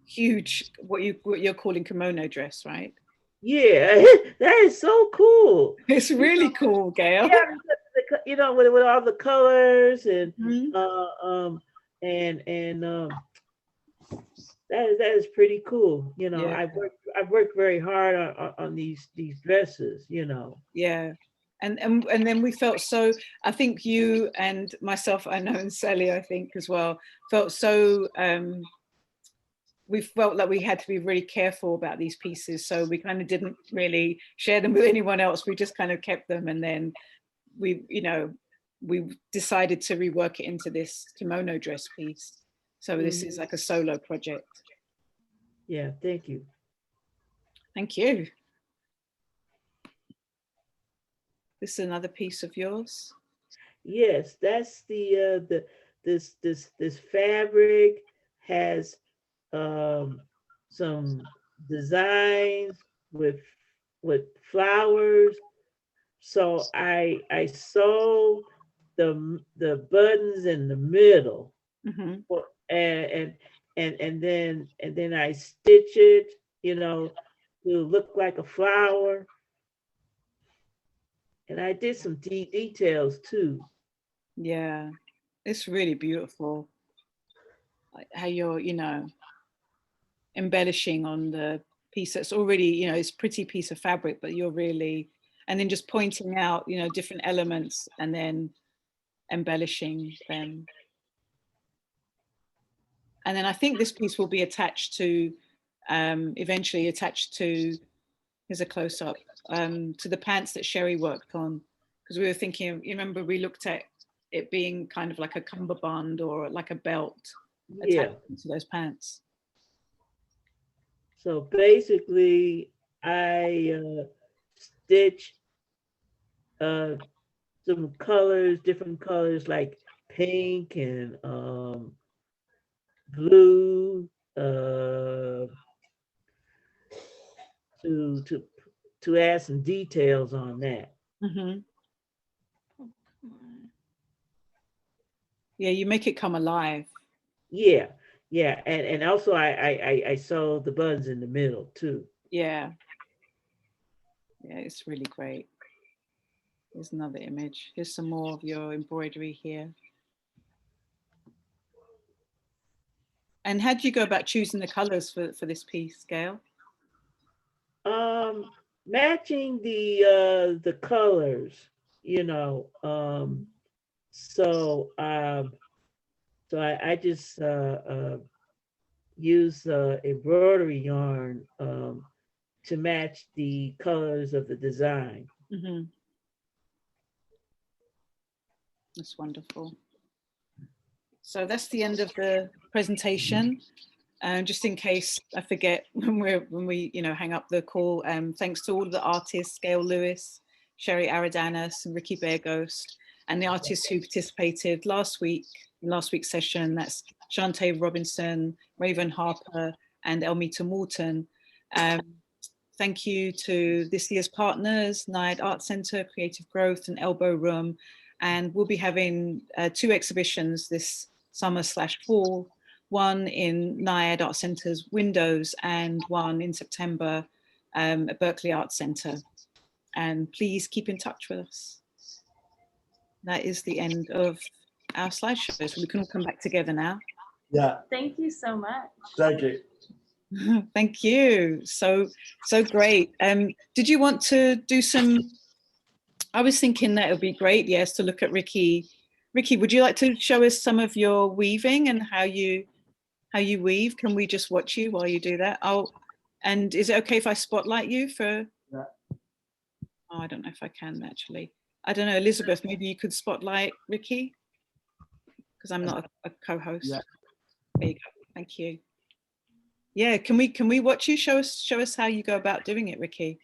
huge, what you're calling kimono dress, right? Yeah, that is so cool. It's really cool, Gail. Yeah, you know, with all the colors and that is pretty cool. You know, yeah. I've worked very hard on these dresses, you know. Yeah. And then we felt so, I think you and myself, I know, and Sally, I think as well, felt so, we felt like we had to be really careful about these pieces. So we kind of didn't really share them with anyone else. We just kind of kept them. And then we, you know, we decided to rework it into this kimono dress piece. So this is like a solo project. Yeah, thank you. Thank you. This is another piece of yours. Yes, that's this fabric has some designs with flowers, so I sew the buttons in the middle, and then I stitch it, you know, to look like a flower. And I did some details too. Yeah, it's really beautiful. Like how you're, you know, embellishing on the piece that's already, you know, it's a pretty piece of fabric, but you're really, and then just pointing out, you know, different elements and then embellishing them. And then I think this piece will be attached to, eventually attached to, here's a close up, to the pants that Sherrie worked on. Because we were thinking, you remember we looked at it being kind of like a cummerbund or like a belt attached to those pants. So basically, I stitch some colors, different colors like pink and blue, to add some details on that. Yeah, you make it come alive. Yeah, and also I sew the buttons in the middle too. Yeah, it's really great. Here's another image. Here's some more of your embroidery here. And how do you go about choosing the colors for this piece, Gail? Matching the colors, you know. So I just use embroidery yarn to match the colors of the design. That's wonderful. So that's the end of the presentation. Just in case I forget when we you know hang up the call, thanks to all of the artists, Gail Lewis, Sherrie Aradanas, and Ricky Bearghost, and the artists who participated last week's session. That's Shantae Robinson, Raven Harper, and Elmita Morton. Thank you to this year's partners, NIAD Art Centre, Creative Growth, and Elbow Room. And we'll be having 2 exhibitions this summer/fall, one in NIAD Art Centre's windows and one in September at Berkeley Art Centre. And please keep in touch with us. That is the end of our slideshow. So we can all come back together now. Yeah. Thank you so much. Thank you. Thank you. So great. Did you want to do some? I was thinking that it would be great, yes, to look at Ricky. Ricky, would you like to show us some of your weaving and how you weave? Can we just watch you while you do that? And is it okay if I spotlight you for? Yeah. Oh, I don't know if I can actually. I don't know, Elizabeth, maybe you could spotlight Ricky because I'm not a co-host. Yeah. There you go. Thank you. Yeah, can we watch you? Show us how you go about doing it, Ricky.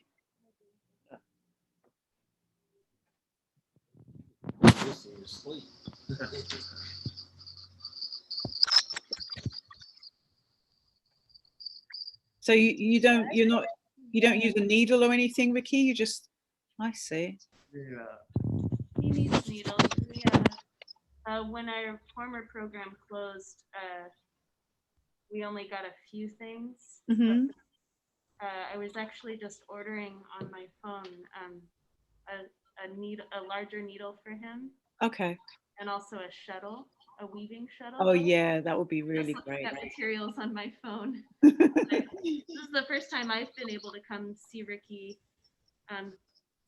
So you don't use a needle or anything, Ricky? You just, I see. Yeah. He needs needles. Yeah. When our former program closed, we only got a few things. I was actually just ordering on my phone a larger needle for him. Okay. And also a shuttle, a weaving shuttle. Oh yeah, that would be really great. Got materials on my phone. This is the first time I've been able to come see Ricky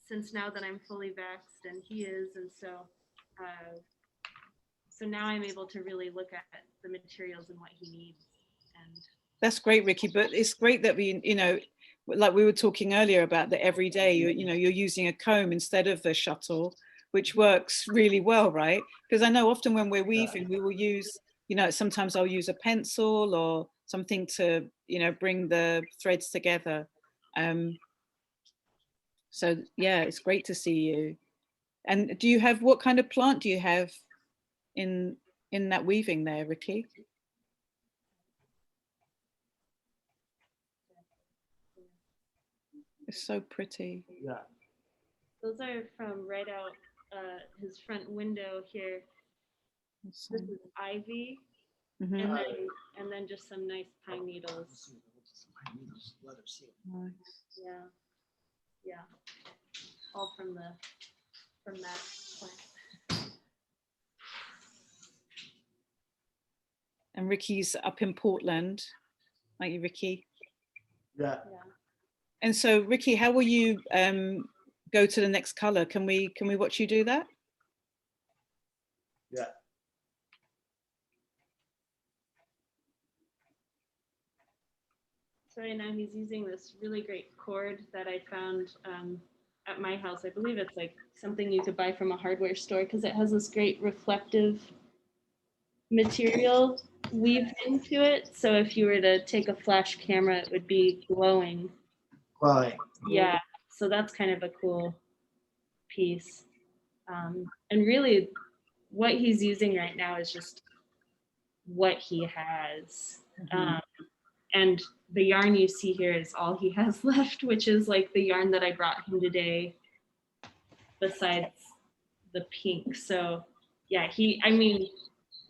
since now that I'm fully vaxxed and he is, and so now I'm able to really look at the materials and what he needs. And that's great, Ricky. But it's great that we, you know, like we were talking earlier about the everyday, you know, you're using a comb instead of the shuttle, which works really well, right? Because I know often when we're weaving, we will use, you know, sometimes I'll use a pencil or something to, you know, bring the threads together. So yeah, it's great to see you. And do you have, what kind of plant do you have in that weaving there, Ricky? It's so pretty. Yeah. Those are from right out his front window here. This is ivy, Mhm. and then just some nice pine needles. Nice. Yeah, yeah, all from that plant. And Ricky's up in Portland, aren't you, Ricky? Yeah. Yeah. And so, Ricky, how will you go to the next color? Can we watch you do that? Yeah. So right now he's using this really great cord that I found at my house. I believe it's like something you could buy from a hardware store because it has this great reflective material weaved into it. So if you were to take a flash camera, it would be glowing. Right. Yeah, so that's kind of a cool piece. And really what he's using right now is just what he has. And the yarn you see here is all he has left, which is like the yarn that I brought him today, besides the pink. So yeah, I mean,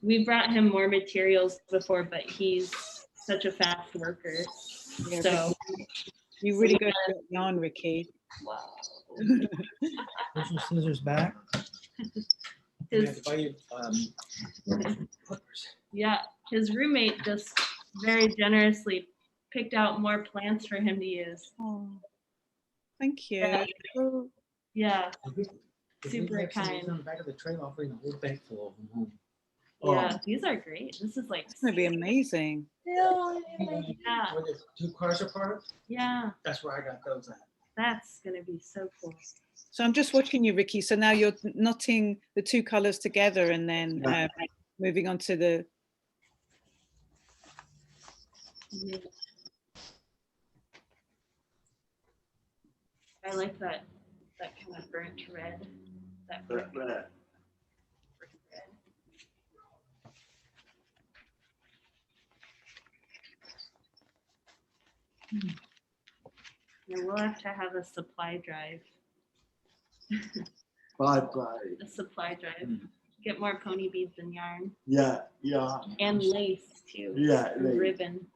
we brought him more materials before, but he's such a fast worker. Yeah, So you really go to that yarn, Ricky. wow. Put some scissors back. We have to buy you, clippers. Yeah, his roommate just very generously picked out more plants for him to use. Oh, thank you. Yeah. Oh, Yeah, We super have some of these kind. on the back of the train. I'll bring a whole bag full of them home. Yeah, these are great. This is like it's gonna be amazing. yeah, Where the 2 cars are parked, yeah, that's where I got those at. that's gonna be so cool. So I'm just watching you, Ricky. So now you're knotting the 2 colors together and then moving on to the. I like that kind of burnt red. That brick red. Yeah, we'll have to have a supply drive. Bye. A supply drive. Get more pony beads and yarn. Yeah. And lace too. Yeah. And ribbon.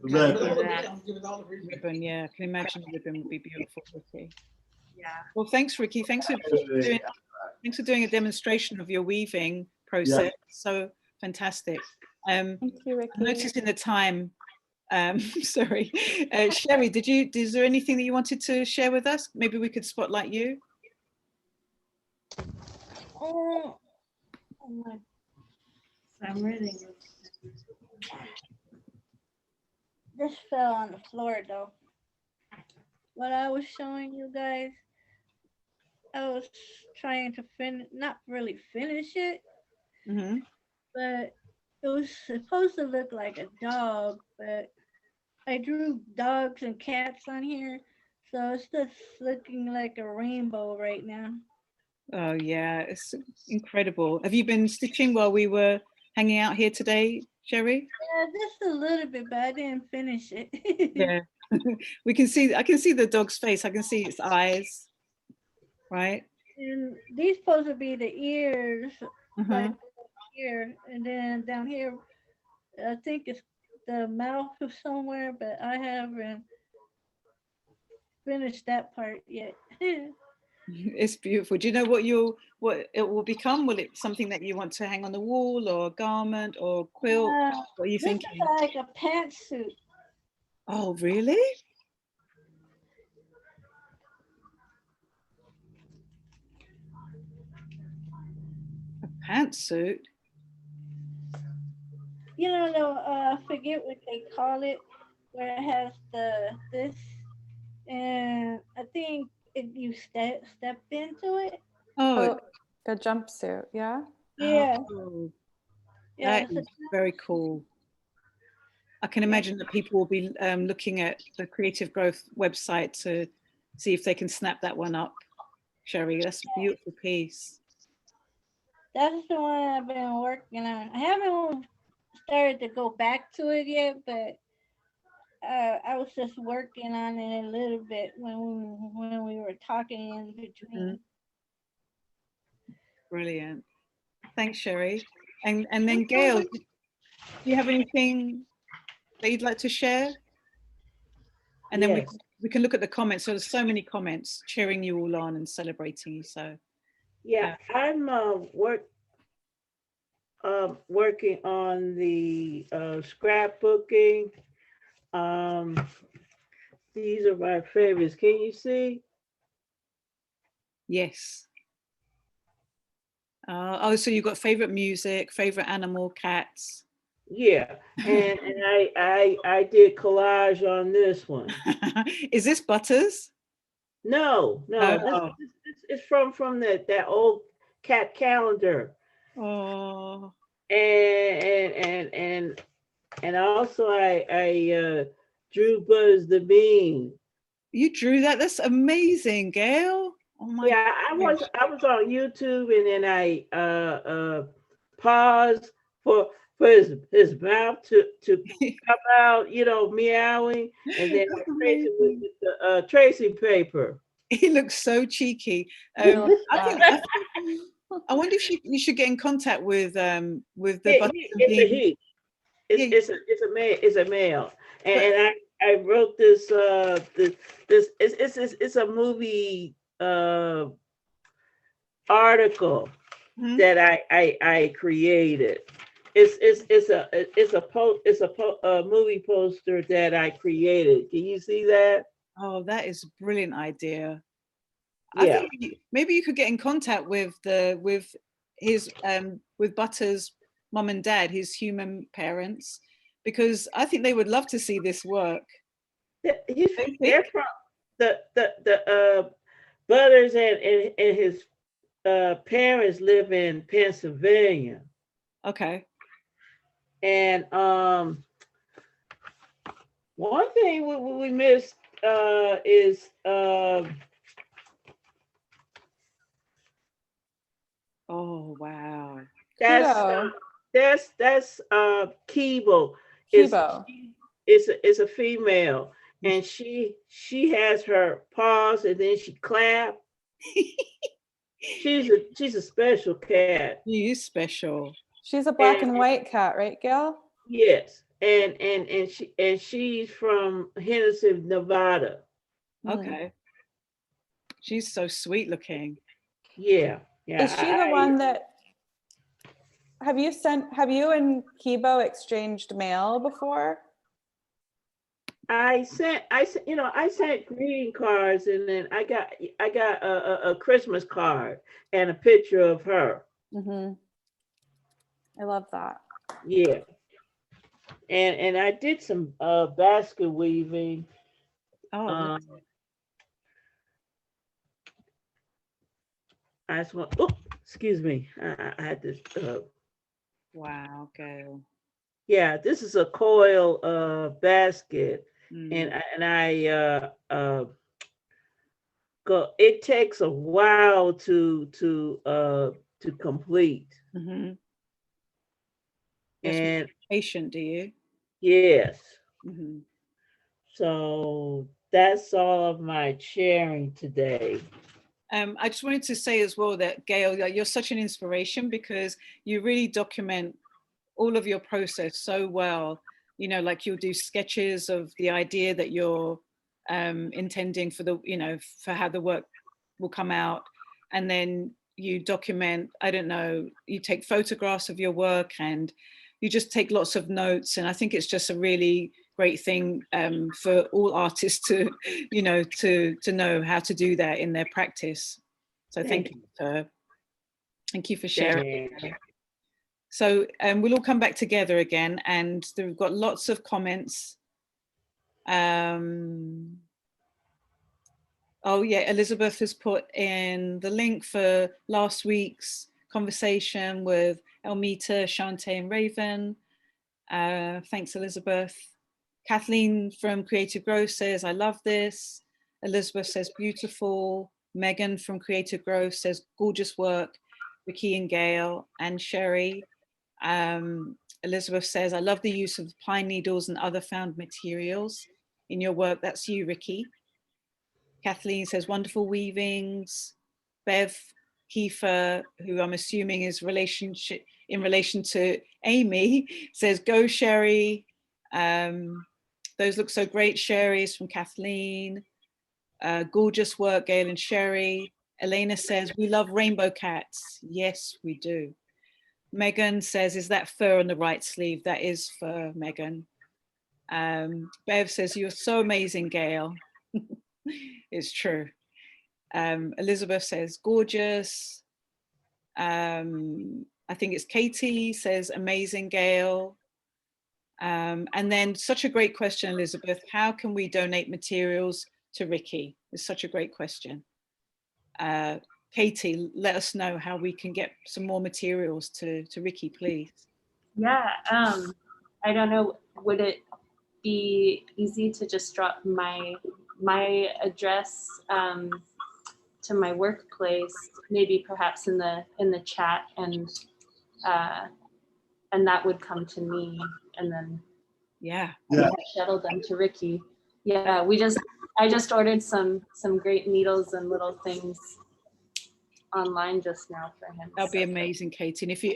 Ribbon, yeah. I can imagine the ribbon would be beautiful, Ricky. Yeah. Well, thanks, Ricky. Thanks for doing a demonstration of your weaving process. Yeah. So fantastic. Thank you, Ricky. Noticing the time. Sorry, Sherrie, is there anything that you wanted to share with us? Maybe we could spotlight you. Oh, I'm ready. this fell on the floor though. What I was showing you guys, I was trying to not really finish it, Mm-hmm. but it was supposed to look like a dog, but I drew dogs and cats on here, so it's just looking like a rainbow right now. Oh yeah, it's incredible. Have you been stitching while we were hanging out here today, Sherrie? Yeah, just a little bit, but I didn't finish it. Yeah. I can see the dog's face. I can see its eyes, right? And these supposed to be the ears, Uh-huh. like here, and then down here, I think it's the mouth or somewhere, but I haven't finished that part yet. It's beautiful. Do you know what it will become? Will it something that you want to hang on the wall, or a garment, or quilt? What are you This thinking? is like a pantsuit. Oh, really? A pantsuit? You know, I forget what they call it, where it has this, and I think if you step into it. Oh, the jumpsuit, yeah? Yeah. Oh, Yeah, that is very cool. I can imagine that people will be looking at the Creative Growth website to see if they can snap that one up. Sherrie, that's a beautiful piece. That's the one I've been working on. I haven't started to go back to it yet, but I was just working on it a little bit when we were talking in between. Brilliant. Thanks, Sherrie. And then Gail, do you have anything that you'd like to share? And then Yes. we can look at the comments. So there's so many comments cheering you all on and celebrating you. So Yeah, I'm working on the scrapbooking. These are my favorites. Can you see? yes. Oh, so you've got favorite music, favorite animal, cats. Yeah, and I did collage on this one. Is this Butters? No, Oh. this is from that old cat calendar. Oh. And also I drew Buzz the Bean. You drew that? That's amazing, Gail. Oh my Yeah, I was on YouTube, and then I paused for his mouth to come out, meowing, and then I traced it with the tracing paper. He looks so cheeky. I love that. I wonder if you should get in contact with the It's a he. It's a male, and I wrote this it's a movie article that I created. It's a movie poster that I created. Can you see that? Oh, that is a brilliant idea. Yeah. I think maybe you could get in contact with his with Butter's mom and dad, his human parents, because I think they would love to see this work. They're from the Butters and his parents live in Pennsylvania. Okay. And one thing we missed is oh wow. That's Kibo. Kibo. It's a female, and she has her paws, and then she clap. She's a special cat. She is special. She's a black and white cat, right, Gail? Yes, and she's from Henderson, Nevada. Okay. She's so sweet looking. Yeah. Is she the one that have you and Kibo exchanged mail before? I sent greeting cards, and then I got a Christmas card and a picture of her. I love that. Yeah. And I did some basket weaving. Oh. I just want. Oh, excuse me. I had this. Wow, Gail. Yeah, this is a coil basket, and I go. It takes a while to complete. And patient, do you? Yes. So that's all of my sharing today. I just wanted to say as well that, Gail, you're such an inspiration because you really document all of your process so well. You know, like you'll do sketches of the idea that you're intending for for how the work will come out. And then you document, I don't know, you take photographs of your work and you just take lots of notes. And I think it's just a really great thing for all artists to, to know how to do that in their practice. So thank you for sharing. So we'll all come back together again, and we've got lots of comments. Oh yeah, Elizabeth has put in the link for last week's conversation with Elmita, Shantae and Raven. Thanks, Elizabeth. Kathleen from Creative Growth says, I love this. Elizabeth says, beautiful. Megan from Creative Growth says, gorgeous work. Ricky and Gail and Sherrie. Elizabeth says, I love the use of pine needles and other found materials. in your work. That's you, Ricky. Kathleen says, wonderful weavings. Bev Kiefer, who I'm assuming is in relation to Amy, says, go Sherrie. Those look so great, Sherrie, is from Kathleen. Gorgeous work, Gail and Sherrie. Elena says, we love rainbow cats. Yes, we do. Megan says, is that fur on the right sleeve? That is fur, Megan. Bev says, you're so amazing, Gail. It's true. Elizabeth says, gorgeous. I think it's Katie says, amazing, Gail. And then such a great question, Elizabeth. How can we donate materials to Ricky? It's such a great question. Katie, let us know how we can get some more materials to Ricky, please. Yeah, I don't know, would it be easy to just drop my address to my workplace, maybe perhaps in the chat, and that would come to me, and then shuttle them to Ricky. Yeah, I just ordered some great needles and little things online just now for him. That'll be amazing, Katie. And if you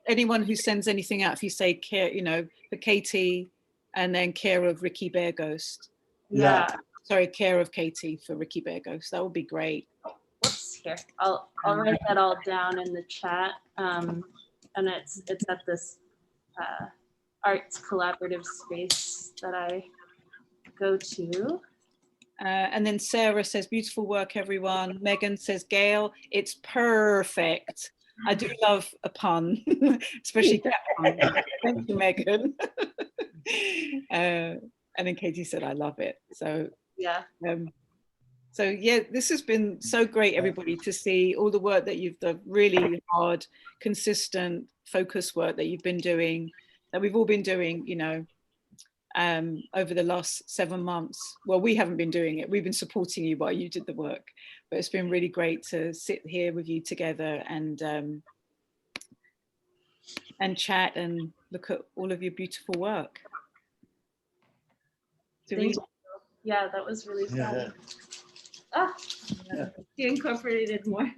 anyone who sends anything out, if you say care, for Katie, and then care of Ricky Bearghost. Yeah. Sorry, care of Katie for Ricky Bearghost. That would be great. Whoops, here. I'll write that all down in the chat. And it's at this arts collaborative space that I go to. And then Sarah says, beautiful work, everyone. Megan says, Gail, it's perfect. I do love a pun, especially cat pun. Thank you, Megan. And then Katie said, I love it. So yeah. So yeah, this has been so great, everybody, to see all the work that you've done, really hard, consistent, focused work that you've been doing, that we've all been doing, over the last 7 months. Well, we haven't been doing it. We've been supporting you while you did the work, but it's been really great to sit here with you together and chat and look at all of your beautiful work. Yeah, that was really fun. You incorporated more.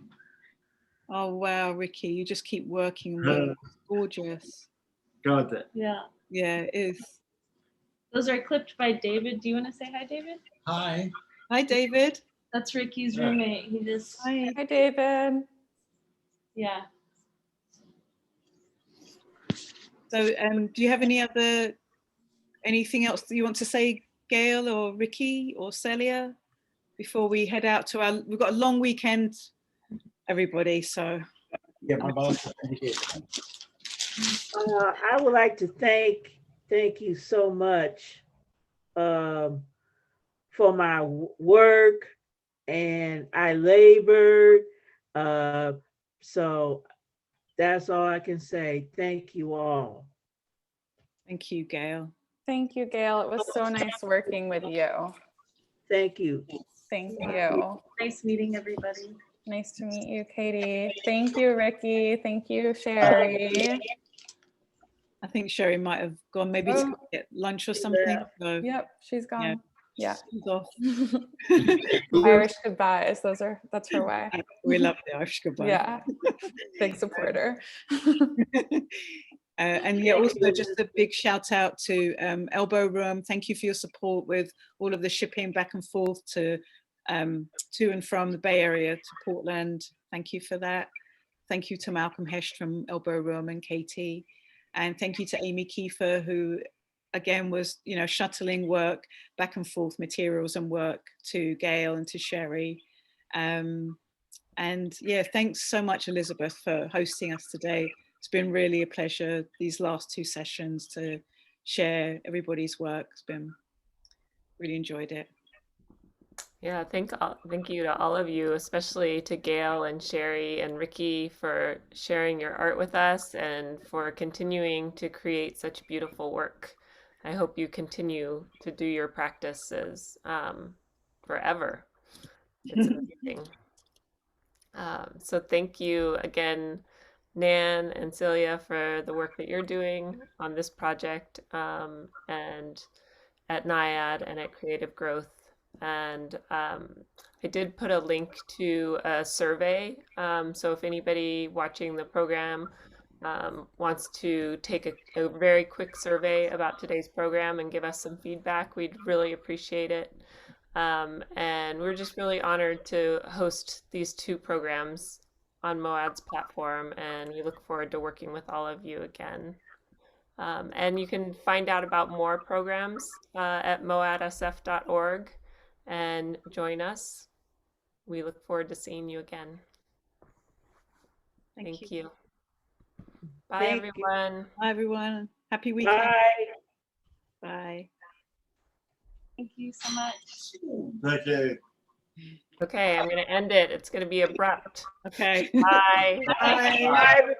Oh wow, Ricky, you just keep working. It's gorgeous. Got it. Yeah. Yeah, it is. Those are clipped by David. Do you want to say hi, David? Hi. Hi, David. That's Ricky's roommate. He just. Hi, David. Yeah. So, do you have anything else that you want to say, Gail or Ricky or Celia, before we head out to we've got a long weekend, everybody, so. Yeah, my boss. I would like to thank you so much for my work, and I labored. So that's all I can say. Thank you all. Thank you, Gail. Thank you, Gail. It was so nice working with you. Thank you. Thank you. Nice meeting everybody. Nice to meet you, Katie. Thank you, Ricky. Thank you, Sherrie. I think Sherrie might have gone maybe to get lunch or something. So, yep, she's gone. Yeah. She's off. Irish goodbyes. That's her way. We love the Irish goodbye. Yeah. Big supporter. And yeah, also just a big shout out to Elbow Room. Thank you for your support with all of the shipping back and forth to and from the Bay Area to Portland. Thank you for that. Thank you to Malcolm Hesht from Elbow Room and Katie. And thank you to Amy Kiefer, who again was, shuttling work back and forth, materials and work to Gail and to Sherrie. And yeah, thanks so much, Elizabeth, for hosting us today. It's been really a pleasure these last 2 sessions to share everybody's work. It's been really enjoyed it. Yeah, thank you to all of you, especially to Gail and Sherrie and Ricky for sharing your art with us and for continuing to create such beautiful work. I hope you continue to do your practices forever. It's amazing. So thank you again, Nan and Celia, for the work that you're doing on this project, and at NIAD and at Creative Growth. And I did put a link to a survey. So if anybody watching the program wants to take a very quick survey about today's program and give us some feedback, we'd really appreciate it. And we're just really honored to host these two programs on MOAD's platform, and we look forward to working with all of you again. And you can find out about more programs at moadsf.org and join us. We look forward to seeing you again. Thank you. Bye, Thank you. Bye, everyone. Happy weekend. Bye. Bye. Thank you so much. Thank you. Okay, I'm going to end it. It's going to be abrupt. Okay. Bye. Bye. Bye.